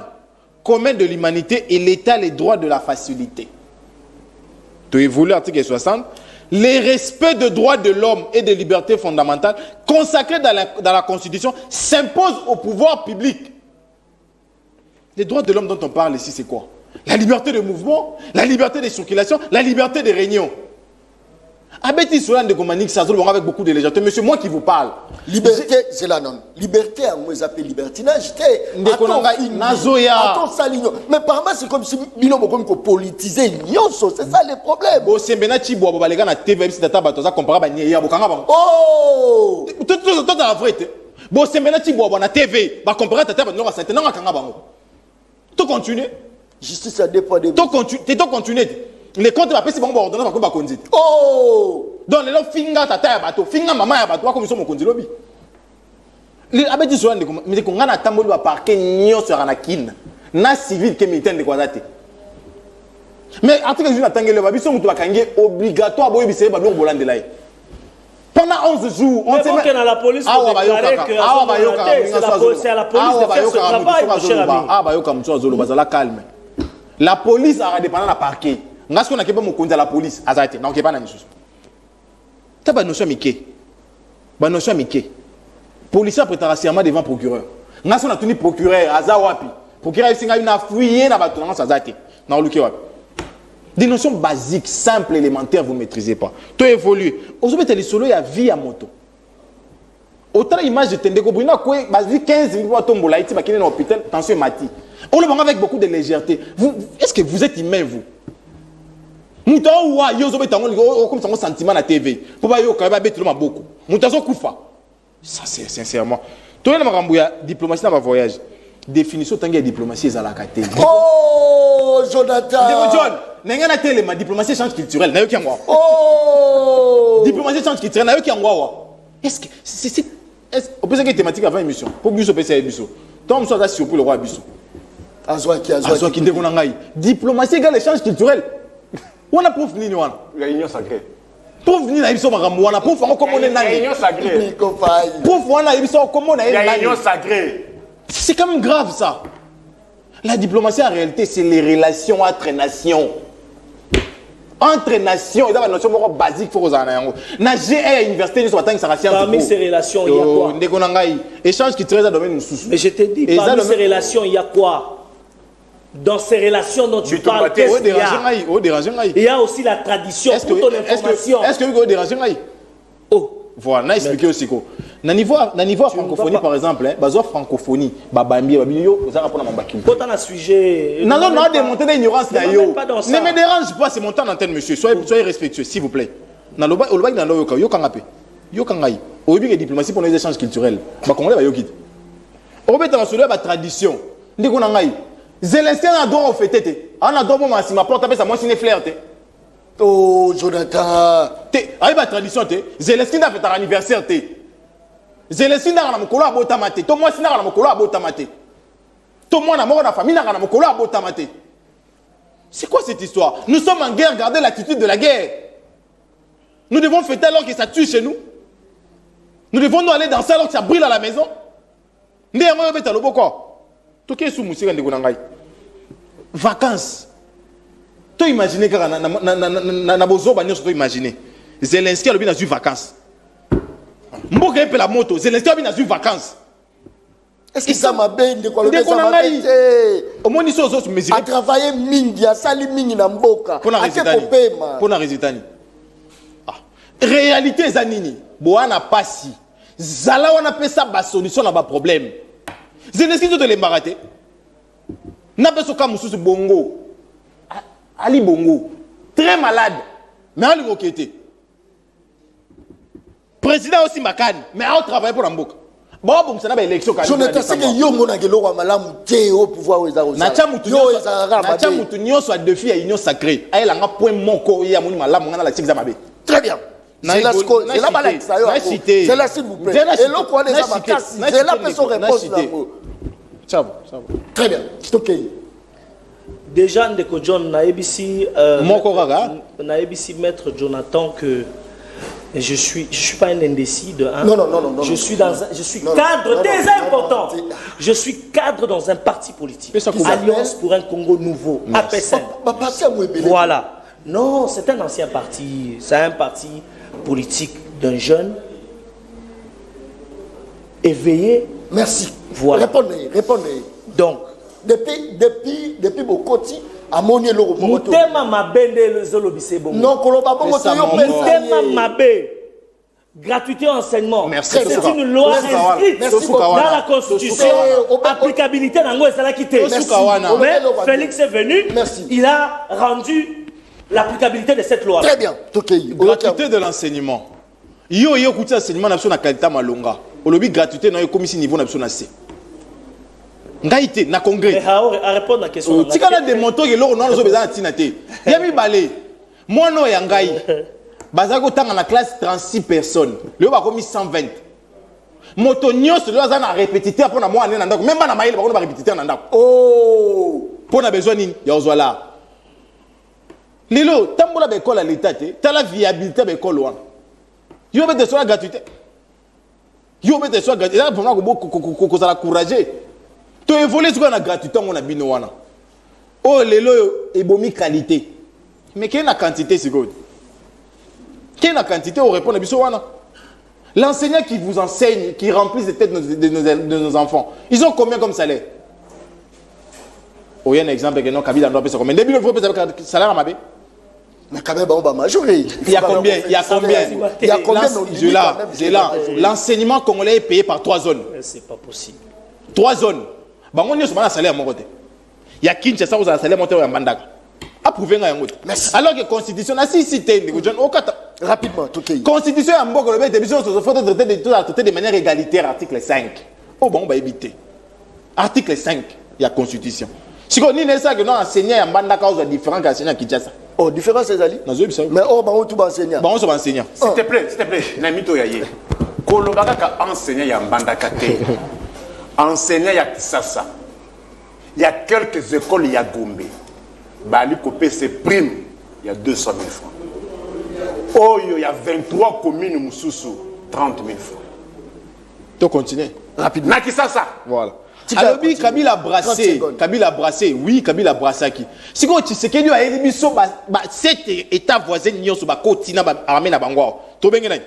commun de l'humanité et l'État les droits de la facilité. Tu évolues article 60. Les respects des droits de l'homme et des libertés fondamentales consacrés dans la Constitution s'imposent au pouvoir public. Les droits de l'homme dont on parle ici, c'est quoi? La liberté de mouvement, la liberté de circulation, la liberté de réunion. Abeti Solan de Gomanik Sazol avec beaucoup de légèreté. Monsieur, moi qui vous parle. Liberté, c'est la non. Liberté, on vous appelle libertinage. Attends, Salignon. Mais par moi, c'est comme si Milo Bokom politisé. C'est ça le problème. Bon, c'est maintenant Chibo Balega na TV, si t'as pas comparé à Nia Bokanga. Oh! Tout la vérité. Bon, c'est maintenant Chibo na TV, va comparer à ta table, non, à Saint-Denis, à Kanga. Tout continue. Justice, ça dépend de... Tout continue. Les comptes va passer par ordonnance par quoi conduite. Oh! Donc les gens finga tata ya bato, finga maman ya bato, comme ils sont mon conduit lobby. Les abeti souvent mais qu'on a tamboli va parquer nyo sur anakin. Na civil que militaire de kwazate. Mais article 18 atangé le babi sont mutu bakangi obligatoire boy bisé bablo bolande là. Pendant 11 jours, on sait que dans la police on déclarer que c'est à la police de faire ce travail, mon cher ami. Ah ba yoka mtu azolo bazala calme. La police a dépendant la parquet. Ngas qu'on a pas mon compte à la police, azate. Non, qui pas na nisus. Ta ba notion mike. Ba notion mike. Policier prêtera serment devant procureur. nga so na tuni procureur aza wapi procureur singa une fouiller na bato na sazate na oluke wapi des notions basiques simples élémentaires vous ne maîtrisez pas to évoluer ozobeta lisolo ya vie ya moto autant image de Tendeko Bruna quoi basi 15 minutes tombola iti bakine na hôpital tension mati on le prend avec beaucoup de légèreté est-ce que vous êtes humain vous muta wa yo zobeta ngo comme ça sentiment na TV pour ba yo ka ba betelo maboko muta zo kufa ça c'est sincèrement to na makambo ya diplomatie na ba voyage définition tangi ya diplomatie ezalaka te oh Jonathan Ndeko John nenga na tele ma diplomatie change culturelle na yo kyangwa oh diplomatie change culturelle na yo kyangwa est-ce que c'est on peut dire que thématique avant émission pour biso pesa biso tom so da surpris le roi biso azwaki ndeko na ngai diplomatie égale échange culturel wana proof nini wana réunion sacrée proof nini na biso makambo wana proof ngo komone nani réunion sacrée proof wana biso komone nani réunion sacrée c'est quand même grave ça la diplomatie en réalité c'est les relations entre nations et dans la notion basique faut ozana yango na GE à université ni so batang sa science parmi ces relations il y a quoi ndeko na ngai échange qui très dans domaine mususu mais je te dis parmi ces relations il y a quoi dans ces relations dont tu parles qu'est-ce qu'il y a il y a aussi la tradition pour ton information est-ce que vous dérangez ngai oh voilà na expliquer aussi ko na niveau francophonie par exemple hein bazo francophonie babambi babilo ozaka pona mambaki pourtant na sujet non démonter l'ignorance na yo ne me dérange pas c'est mon temps d'antenne monsieur soyez respectueux s'il vous plaît na loba na yo kangape yo kangai oyebi que diplomatie pour les échanges culturels ba congolais ba yo kit obeta na solo ba tradition ndiko na ngai Zelensky na droit au fêter on a droit moi si ma porte après ça moi signer flair te oh Jonathan te ay ba tradition te Zelensky na fête anniversaire te Zelensky na mokolo abotama te to moi sina na mokolo abotama te to moi na moko na famille na mokolo abotama te c'est quoi cette histoire nous sommes en guerre regardez l'attitude de la guerre nous devons fêter alors que ça tue chez nous nous devons nous aller danser alors que ça brûle à la maison ndé ngo beta loboko to ke su musika ndeko na ngai vacances to imaginer kaka na bozoba nyonso to imaginer Zelensky alobi na zu vacances mboka epela moto Zelensky alobi na zu vacances est-ce que ça m'a bien de quoi le ça m'a bien au moins iso zo mesurer a travailler mingi a sali mingi na mboka pour na résultat ni ah réalité za nini boana pasi zala wana pesa ba solution na ba problème Zelensky to l'embarrater na peso ka mususu bongo Ali Bongo très malade mais Ali Rokete président aussi makani mais on travaille pour l'amboka bon ça na ba élection ka Jonathan c'est que yo ngona ke lokwa malamu te au pouvoir weza ko na cha mutu nyonso a défi ya union sacrée ayela nga point moko ya moni malamu ngana la tixza mabe très bien c'est la balance ça yo c'est là s'il vous plaît et lokwa les amakasi c'est là personne réponse là ciao très bien OK déjà ndeko John na ABC moko kaka na ABC maître Jonathan que je suis pas un indécis de un. Non. Je suis cadre très important. Je suis cadre dans un parti politique. Alliance pour un Congo nouveau. APSN. Voilà. Non, c'est un ancien parti. C'est un parti politique d'un jeune éveillé. Merci. Voilà. Répondez. Donc. Depuis Bokoti. Amoni lo mutema mabende le zolobise bongo non koloba bongo to yo mutema mabe gratuité enseignement c'est une loi inscrite dans la constitution applicabilité nango ezala kité mais Félix est venu il a rendu l'applicabilité de cette loi très bien gratuité de l'enseignement yo kuti enseignement na biso na qualité malonga olobi gratuité na yo komisi niveau na biso na C ngaïté na congrès à répondre à la question tika na démontrer que loko non zo bezana tina te ya mi balé moi no ya ngai bazako tanga na classe 36 personnes le ba komi 120 moto nyonso lo azana répétiteur pour na moi na ndako même ba na maïle ba ko ba répétiteur na ndako oh pour na besoin nini ya ozwala lelo tambola ba école à l'état te tala viabilité ba école wana yo be de soit gratuité là pour moi ko ça la courager to évoluer sur la gratuité on a bino wana oh lelo ebomi qualité mais quelle la quantité c'est good quelle la quantité on répond à biso wana L'enseignant qui vous enseigne, qui remplit les têtes de nos enfants, ils ont combien comme salaire? Oh, il y a un exemple que non, Kabila doit payer combien? Début, il faut payer salaire à Mabé. Mais quand même, on va majorer. Il y a combien? Il y a combien? Il y a combien? J'ai là. L'enseignement congolais est payé par 3 zones. C'est pas possible. 3 zones. Bah, on est sur le salaire à mon côté. Il y a Kinshasa, vous avez un salaire monté en Bandaka. Approuvé un autre. Alors que la constitution, si tu es rapidement, tout est. Constitution, il faut traiter de manière égalitaire, article 5. Oh bon, on va éviter. Article 5, il y a constitution. Si on dit ça, que nous enseignons en Bandaka, on a différents enseignants qui disent ça. Oh, différents c'est Ali. Mais oh, bah on tout enseignant. Bah on sont enseignants. S'il te plaît, Namito Yaye. Kolobaka enseignant ya Mbandaka te. Enseignant ya Kisasa. Il y a quelques écoles, il y a Gombe. Bali Kopé, c'est prime, il y a 200 000 francs. Oh, il y a 23 communes, Moussoussou, 30 000 francs. Tu continues. Rapidement. Nakisasa. Voilà. Alors, Kabila brassé, oui, Kabila brassaki. Si tu sais que lui a élu cet état voisin, il y a un côté qui armé na bangwa. Tu bien gagné.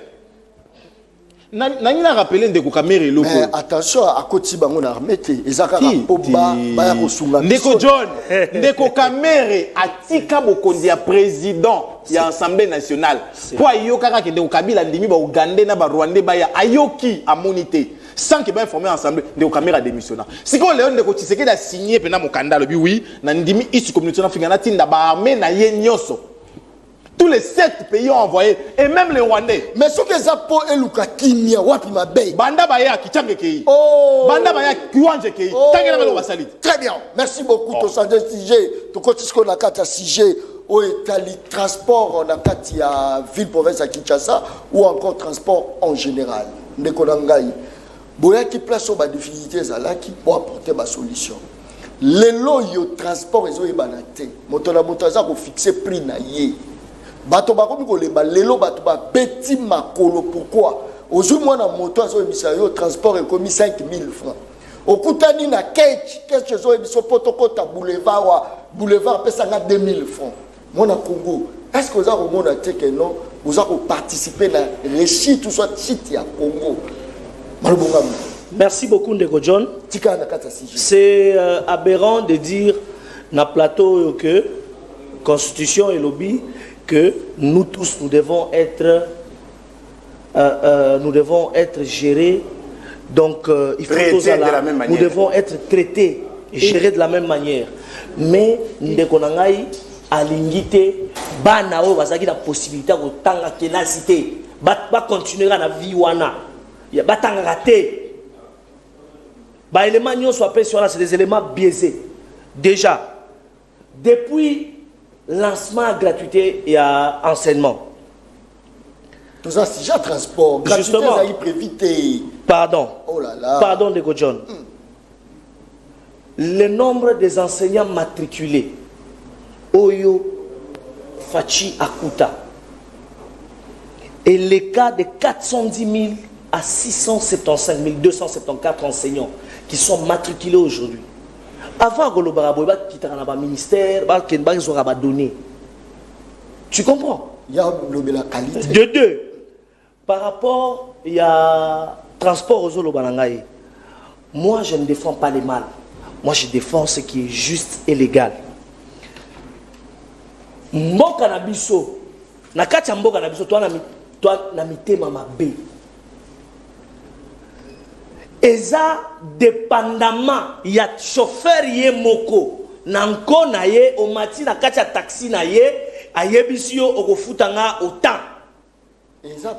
N'a rappelé de Kokamere loko. Mais attention à côté bangon armé te. Ezaka poba baya kosunga. Ndeko John, Ndeko Kamere atika bokondi ya président ya Assemblée nationale. Pour ayokaka ke Ndeko Kabila ndimi ba Ugandais na ba Rwandais baya ayoki amonité. Sans qu'il ait informé l'Assemblée, de caméra démissionnant. Si on Léon de Kotiseke a signé pendant mon candidat, le oui, Nandimi ici communauté africaine, armée na yenyoso. Tous les 7 pays ont envoyé, et même les Rwandais. Mais ce que ça peut être Lukakimia, Wapi Mabey. Banda Baya qui tient kei. Oh. Banda Baya qui wanje kei. Très bien. Merci beaucoup. Tu as un sujet. Tu continues ce qu'on a quatre sujets. Au Italie, transport, on a quatre ville province à Kinshasa ou encore transport en général. Ndekonangai. Boya qui place sur ma difficulté pour apporter ma solution. Les lots yo transport ils ont ébanate. Motona motaza ko fixer prix na yé. Bato ba komi ko leba lelo bato ba petit makolo pourquoi? Aujourd'hui moi na moto azo ebisa yo transport est commis 5 000 francs. Okutani na qu'est-ce zo ebiso potokota boulevard pesa nga 2 000 francs. Moi na Congo, est-ce que vous avez remonté que non, vous avez participé à réussir tout soit site à Congo? Merci beaucoup Ndeko John. C'est aberrant de dire na plateau que constitution et lobby que nous tous nous devons être gérés, donc il faut nous devons être traités et gérés de la même manière. Mais Ndeko Nangai alingité bana o bazaki la possibilité de tanga kenacité ba continuer na vie wana. Il y a batang raté. Bah éléments n'y sont pas sur là, c'est des éléments biaisés. Déjà, depuis lancement à gratuité et à enseignement. Tout ça, c'est déjà transport. Gratuité, justement. Ça y peut éviter. Pardon. Oh là là. Pardon, Ndeko John. Le nombre des enseignants matriculés, Oyo, Fachi, Akuta, et les cas de 410 000 à 675 274 enseignants qui sont matriculés aujourd'hui. Avant que le ministère, ils auraient donné. Tu comprends? Il y a la qualité. De deux, par rapport il y a transport aux Olobanangaï. Moi, je ne défends pas les mal. Moi, je défends ce qui est juste et légal. Mboka na biso, na katia mboka na biso, toi na mité mama B. Eza dépendamment ya chauffeur ye moko nanko na ye o mati na katia taxi na ye ayebisi yo okofutanga autant.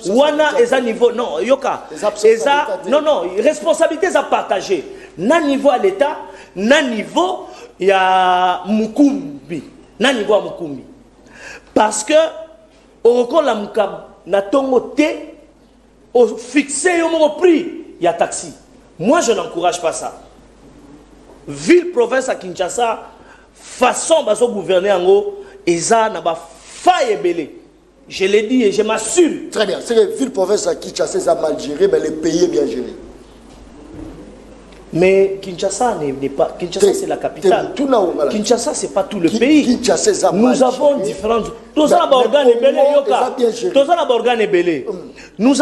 Wana eza niveau non yoka eza non responsabilité za partagée na niveau à l'état na niveau ya mukumbi na niveau ya mukumbi parce que au la mukab na tongo te au fixer yo mon prix ya taxi. Moi je n'encourage pas ça. Ville province à Kinshasa façon baso gouverner ango eza na ba faille belé. Je l'ai dit et je m'assure. Très bien. C'est que ville province à Kinshasa ça mal géré mais les pays bien gérés. Mais Kinshasa n'est pas. Kinshasa c'est la capitale. Kinshasa c'est pas tout le pays. Nous avons différentes. Nous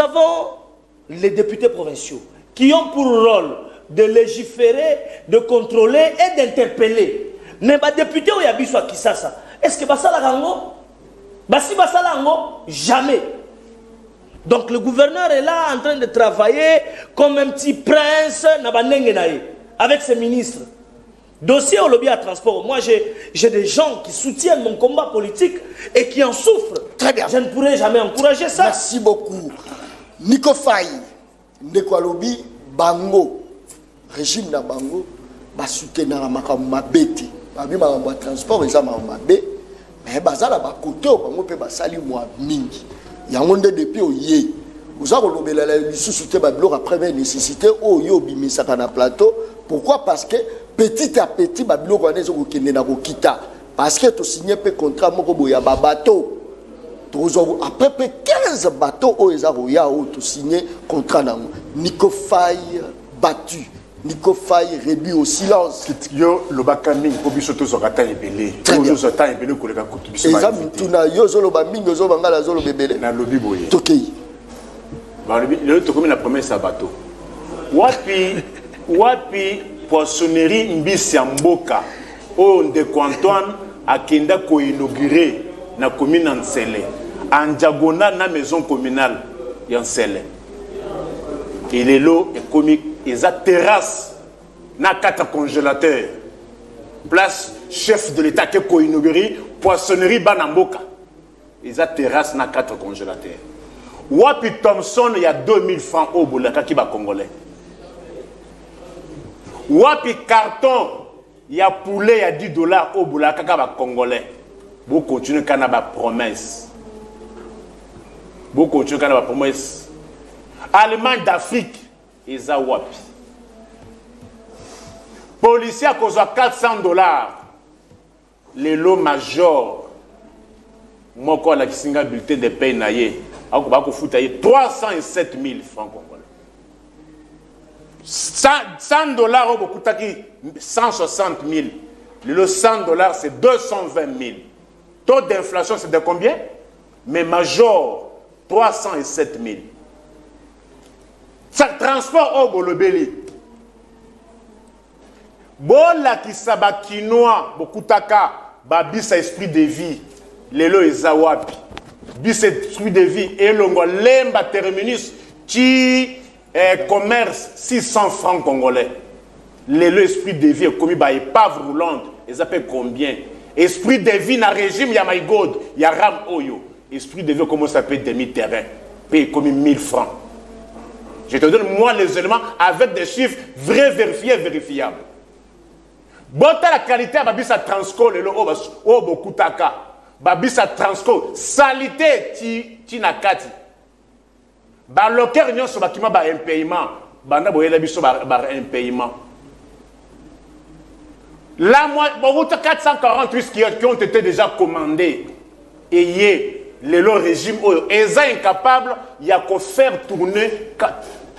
avons les députés provinciaux, qui ont pour rôle de légiférer, de contrôler et d'interpeller. Mais les députés qui habitent à Kisasa, est-ce que ça la rango? Si ça la rango, jamais. Donc le gouverneur est là en train de travailler comme un petit prince avec ses ministres. Dossier au lobby à transport. Moi, j'ai des gens qui soutiennent mon combat politique et qui en souffrent. Très bien. Je ne pourrais jamais encourager ça. Merci beaucoup. Nico Faye, Ndeko lobby, Bango, régime na Bango, va soutenir la mabete. Parmi ma transport, ils ont mabé. Mais bazala ba côté au Bango peut basali moi mingi. Il y a un monde depuis au yé. Vous avez lobby la sous-souté bablo après nécessité au yo bimisaka na plateau. Pourquoi? Parce que petit à petit bablo connaît zo kende na kita. Parce que tu signé pe contrat moko boya ba bateau. À peu près 15 bateaux où ils ont signé contrat. Nico Faye battu. Nico Faye réduit au silence. Yo le bakami pour bisoto zokata ebele. Yo zota ebele ko leka kutubiso. Exactement. Tuna yo zolo ba mingo zo bangala zolo bebele. Na lobby boye. Tokei. Ba lobby le to comme la promesse à bateau. Wapi poissonnerie mbisi ya mboka o Ndeko Antoine akenda ko inaugurer na commune Nsele. En diagonale na maison communale Yansele. Et les lots est comique, ils ont terrasse na 4 congélateurs. Place chef de l'État qui est inauguré, poissonnerie Banamboka. Ils ont terrasse na 4 congélateurs. Wapi Thompson, il y a 2000 francs au Boulaka qui va congolais. Wapi carton, il y a poulet, il y a 10 dollars au Boulaka qui va congolais. Vous continuez à avoir promesse. Beaucoup de gens promesse. Allemagne d'Afrique, ils ont wapi. Policiers à cause de 400 dollars. Les lots majors. Moi, quand la Kisinga bulletin de paye naïe, à 307 000 francs congolais. 100 dollars, 160 000. Les lots 100 dollars, c'est 220 000. Taux d'inflation, c'est de combien? Mais major. 307 000. Ça transport au Bolobeli. Bola qui saba quinoa, bokutaka, babisa esprit de vie. Lelo ezawapi. Bis esprit de vie. Et longo lemba terminus qui commerce 600 francs congolais. Lelo esprit de vie commis par épave roulante. Ils appellent combien? Esprit de vie na régime Yamaïgod, Yaram Oyo. Esprit de vie, comment ça peut être demi-terrain? Paye comme 1000 francs. Je te donne, moi, les éléments avec des chiffres vrais, vérifiés, vérifiables. Bota la qualité, babisa transco, le o bokutaka. Babisa transco, salité, ti nakati. Ba loker nyon so bakima ba impayement. Banda boyela biso ba impayement. Là, moi, bon, 448 qui ont été déjà commandés. Et le régime est incapable, il y a qu'à faire tourner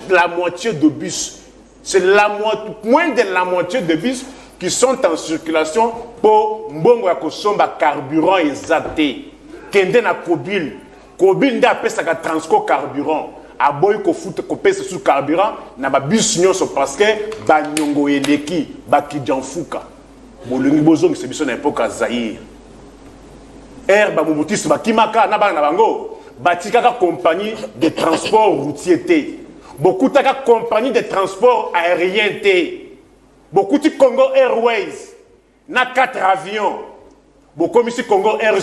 la moitié de bus. C'est moins de la moitié de bus qui sont en circulation pour mbongo ya kosomba carburant exaté. Kende na Kobil nda pesa ka transco carburant. Aboy ko fout ko pesa sur carburant na ba bus nyonso parce que ba nyongo eleki ba kidjanfuka. Bolungi bozongi se biso na époque Zaïre. Ba Mobutis ba kimaka na bana bango batikaka compagnie de transport routier té. Beaucoup de compagnie de transport aérien té. Beaucoup de Congo Airways na 4 avions. Beaucoup ici Congo Air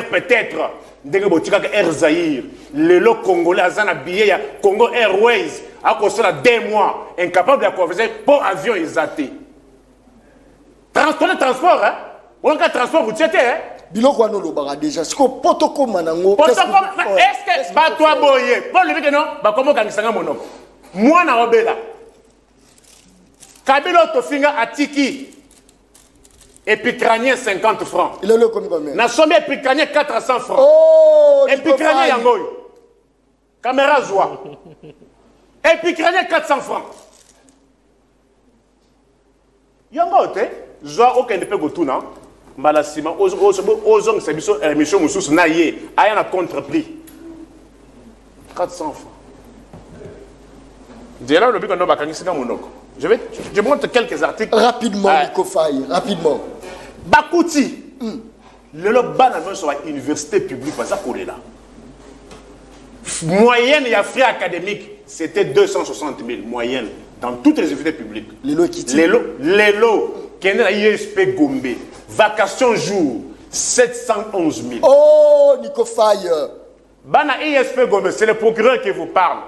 peut-être ndenge botikaka Air Zaïre. Le lot congolais azana billet ya Congo Airways a costé 2 mois incapable de converser pour avion exaté. Transport hein. On a transport routier té hein. Biloko ano lobaka déjà siko potoko manango est-ce que ba toi boye pour le bike non ba komo kangisanga monoko mwana obela Kabila to finga atiki épicranien 50 francs il est le combien na sommet épicranien 400 francs oh épicranien yangoyo caméra joie épicranien 400 francs yango te joie aucun ne peut go tout non Malasima, aux c'est biso émission mususu na ye aya na contre-prix 400 francs Je montre quelques articles. Rapidement, Nico Faye, rapidement. Bakouti. Le bana sur l'université publique, ça pour là. Moyenne et frais académiques, c'était 260 000 moyenne dans toutes les universités publiques. Les lots qui Les lots, qui est à ISP Gombe, vacations jour, 711 000. Oh, Nico Faye. Bana ISP Gombe, c'est le procureur qui vous parle.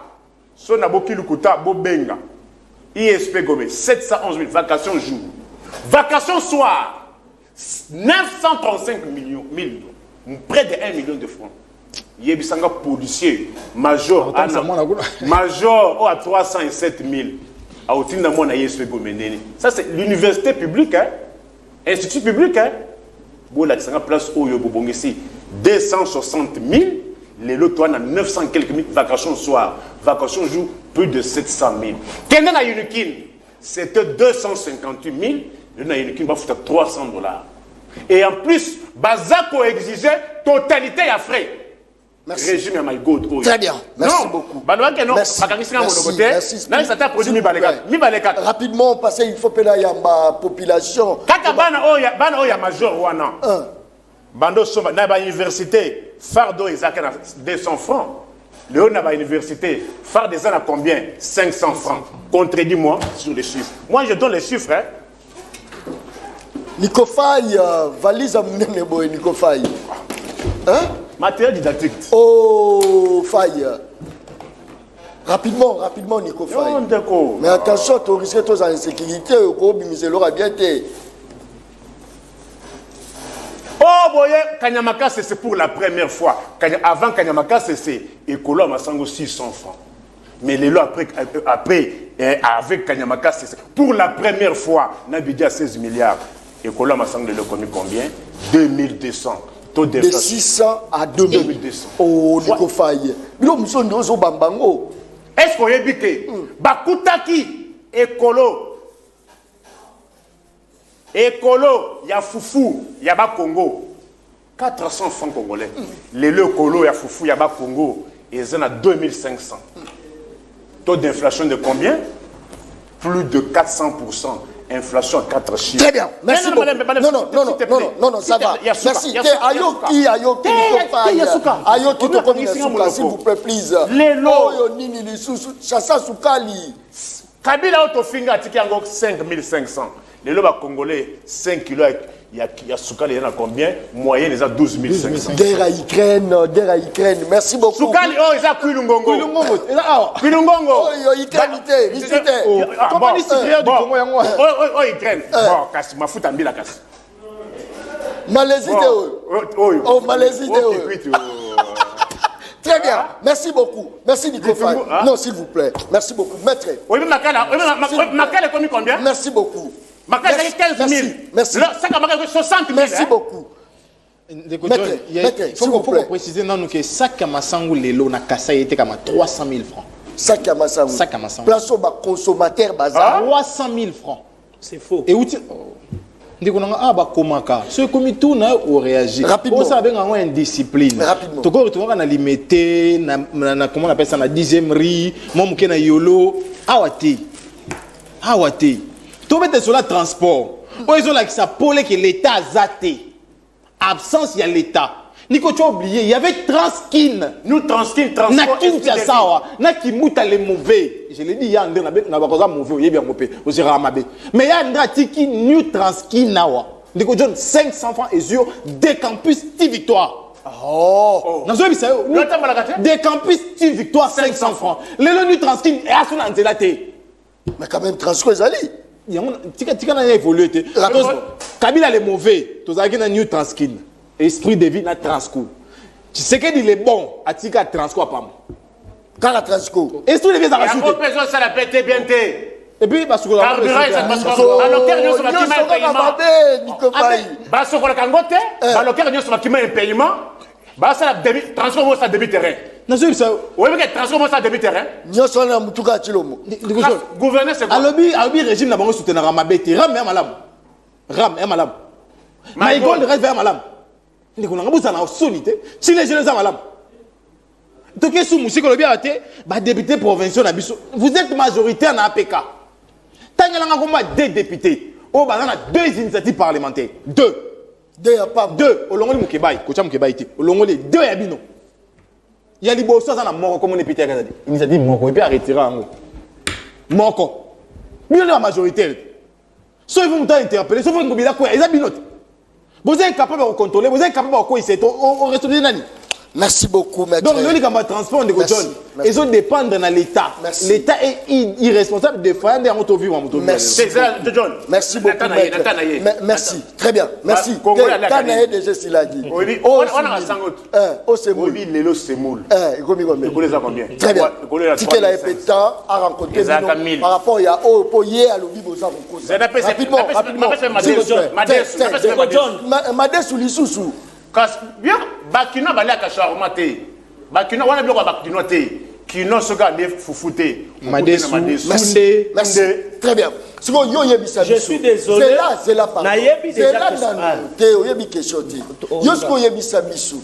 Son aboki lukuta bobenga. ISP Gombe, 711 000 vacations jour. Vacations soir, 935 millions, près de 1 million de francs. Yebisanga policier, major, major à 307 000. À Otinda Mona ISP Gombe. Ça c'est l'université publique, hein? Institut public, hein? Bon, là, c'est une place où il y a 260 000. Les lots, toi, 900 quelques mille vacations soir, vacations jour, plus de 700 000. Qu'est-ce que Yunukin? C'était 258 000. Le Yunukin va foutre $300. Et en plus, Bazako exigeait totalité à frais. Merci. Régime à my God. Très bien. Merci beaucoup. Merci. Rapidement, parce qu'il faut payer la population. Kaka bana oya major wana. Bando soma na ba université fardo ezaka na 200 francs. Léon na ba université fardo ezaka combien? 500 francs. Contredis-moi sur les chiffres. Moi je donne les chiffres hein. Nico Faye, valise à Mounene Boy, Nico Faye. Hein? Matériel didactique. Oh, Faye. Rapidement, Nico Faye. Mais attention, tu risques tous en insécurité, au gros, mais c'est l'aura bien été. Oh, boye, Kanyamaka, c'est pour la première fois. Avant Kanyamaka, c'est Écolo Massango 600 francs. Mais les lois après avec Kanyamaka, c'est pour la première fois, Nabidja 16 milliards. Écolo Massango, le commis combien? 2200. Taux de 600 à 2200. Oh, Nico Faye. Est-ce qu'on y a bité? Bakutaki, Écolo. Écolo, il y a Foufou, il y a Congo. 400 francs congolais. Les le Colo, il y a Foufou, il y a Congo. Et ils en ont 2500. Taux d'inflation de combien? Plus de 400%. Inflation à 4 chiffres. Très bien. Merci beaucoup. Non, ça va. Merci. Ayoki, s'il vous plaît, please. Les lots. Chassa Soukali. Kabila Autofinga, tiki yango 5500. Les lots congolais, 5 kilos, il y a Soukali, il y en a combien? Moyenne, ils ont 12 500. Guerre à Ukraine. Merci beaucoup. Soukali, oh, ils ont Kulungongo. Kulungongo. Oh, Ukraine, visitez. Comment les citoyens du Congo, oh, Ukraine. Bon, kasi, ma fout en bila kasi. Malaisie, oh, Malaisie, Très bien. Merci beaucoup. Merci, Nico Faye. Non, s'il vous plaît. Merci beaucoup. Maître. Oui, mais Makala est commis combien? Merci beaucoup. Makala est 15 000. Merci. Ça a 60 000. Merci beaucoup. Il faut préciser que sac à Massango Lelo na Kassa était comme 300 000 francs. Sac à Massango. Place au consommateur bazar. 300 000 francs. C'est faux. Et où tu ce comité a réagi. Rapidement. On savait qu'on a une discipline. Rapidement. Tu on a limité, comment on appelle ça, la 10e riz, mon na yolo, awati. Tu mets sur le transport. Ils ont là que ça pole que l'État a zaté. Absence, il y a l'État. Nico, tu as oublié, il y avait Transkin. Nous, Transkin, transport. Na qui mouta les mauvais. Je l'ai dit, il y a un mauvais, il y a mauvais, mais il y a un tiki New Transkin nawa. Nico John, 500 francs et sur des campus Victoire. Oh. Des campus Victoire, 500 francs. Les New Transkin est à son anzélate. Mais quand même, Transco est allé. Tika n'a évolué. Kabila les mauvais. Tu as un New Transkin. Esprit de vie na Transco. Tu sais qu'il est bon à Tika Transco à Pam. Quand la Transco. Esprit de vie ça va chuter. Il y a ça la pété bien té. Et puis parce que la balocaire nous sur un paiement. Bah ça débit transforme ça débit terrain. Non c'est ça. Oui mais transforme ça débit terrain. Nous sommes en mutuka chilomo. Gouverner c'est quoi? Alobi régime na bango soutenir Ramabete. Ram est malade. Maïgol reste vers malade. Si les jeunes sont malades. Toké sous musique le bien raté, bah député provincial na biso. Vous êtes majoritaire na APK. Tangalanga komba 2 députés. Oh bah on a 2 initiatives parlementaires. 2. 2 à pas. 2 au longo Mukebai, kocha Mukebai ti. Au longo les 2 ya bino. Il y a liboso ça na moko comme on député à Kazadi. Initiative moko et puis arrêter en moko. Bino la majoritaire. Soit ils vont interpeller, soit ils vont ngobila quoi, ils a binote. Vous êtes incapable de contrôler, vous êtes incapable de quoi c'est au reste de l'année. Merci beaucoup, maître. Donc, nous avons transport de John. Ils ont dépendre de l'État. L'État est irresponsable de faire des autovivants. Merci. Merci beaucoup, maître. Merci. Très bien. Merci. Quand on a déjà cela dit. On a 5 autres. Oh, c'est moule. Oui, l'élo, c'est moule. Combien? Très bien. Si qu'elle a été temps à rencontrer par rapport à Opoye à l'Obi Bosa Mokosa. Rapidement. Madès sous l'Issoussou. Bien, Bakina balaka charmate. Bakina wana biloko bakino te. Kino soka ne fufute. Madesou. Merci. Très bien. Je suis désolé. C'est là pardon. C'est là oyebi question te. Yo ce yebisa biso.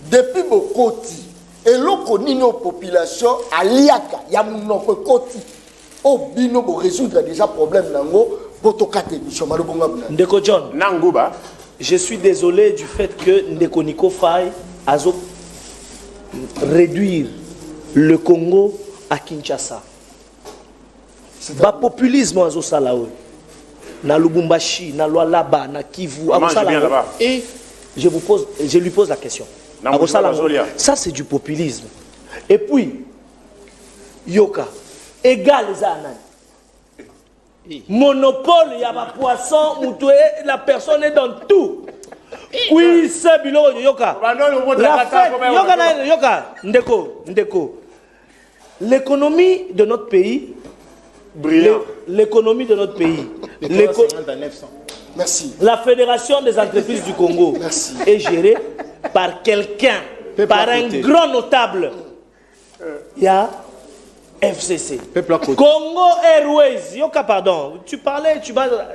Depuis bokoti eloko nino population aliaka ya munoko koti. O bino bo résoudre déjà problème nango botokate mission malobonga buna. Ndeko John. Nanguba. Je suis désolé du fait que Ndeko Niko Faye a réduire le Congo à Kinshasa. Le populisme a salawe. Na Lubumbashi, na Lualaba, na Kivu, et je lui pose la question. Ça c'est du populisme. Et puis Yoka égal les années. Monopole, il y a ma poisson, la personne est dans tout. Oui, c'est bilo yoka. La fête, yoka, ndeko. L'économie de notre pays, l'économie de notre pays, merci. La Fédération des entreprises du Congo est gérée par quelqu'un, par un grand notable. Il y a FCC. Congo Airways. Yoka, pardon. Tu parlais,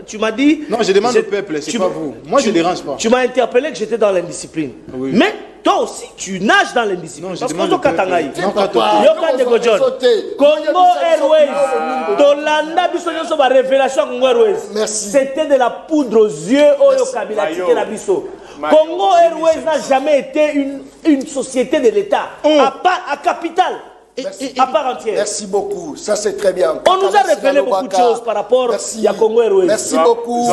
tu m'as dit. Non, je demande au peuple, c'est pas vous. Moi, je ne dérange pas. Tu m'as interpellé que j'étais dans l'indiscipline. Oui. Mais toi aussi, tu nages dans l'indiscipline. Non, je demande au peuple. Congo Airways. Tolanda biso ba révélation Congo Airways. C'était de la poudre aux yeux au Kabila tike la biso. Congo Airways n'a jamais été une société de l'État à capital. À part entière. Merci beaucoup, ça c'est très bien. On nous a révélé beaucoup de choses par rapport à Congo Airways. Merci beaucoup.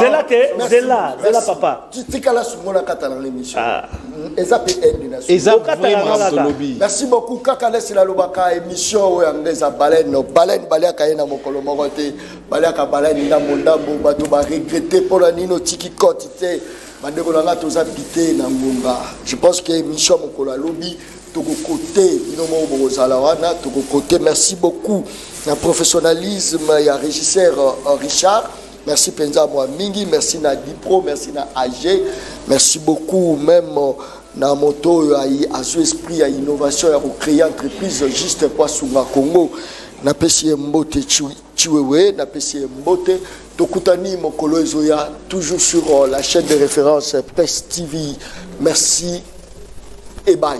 C'est là, papa. Tu sais qu'à la seconde à l'émission. Merci beaucoup. Kakale c'est la lobaka émission où on les a baleine balaka na mokolo mokote balaka baleine na mondambo bato ba regretter pour la nino tiki kotite bandeko na ngato za pité na ngomba. Je pense que émission mokolo lobby côté, merci beaucoup. Un professionnalisme, il y a régisseur Richard. Merci Penza Mingi, merci na Dipro, merci na AG. Merci beaucoup même na moto à esprit à innovation à créer entreprise juste pour Sunga Congo. Na pesi mbote chiwewe, na pesi mbote tokutani mokolo ezoya toujours sur la chaîne de référence PES TV. Merci et bye.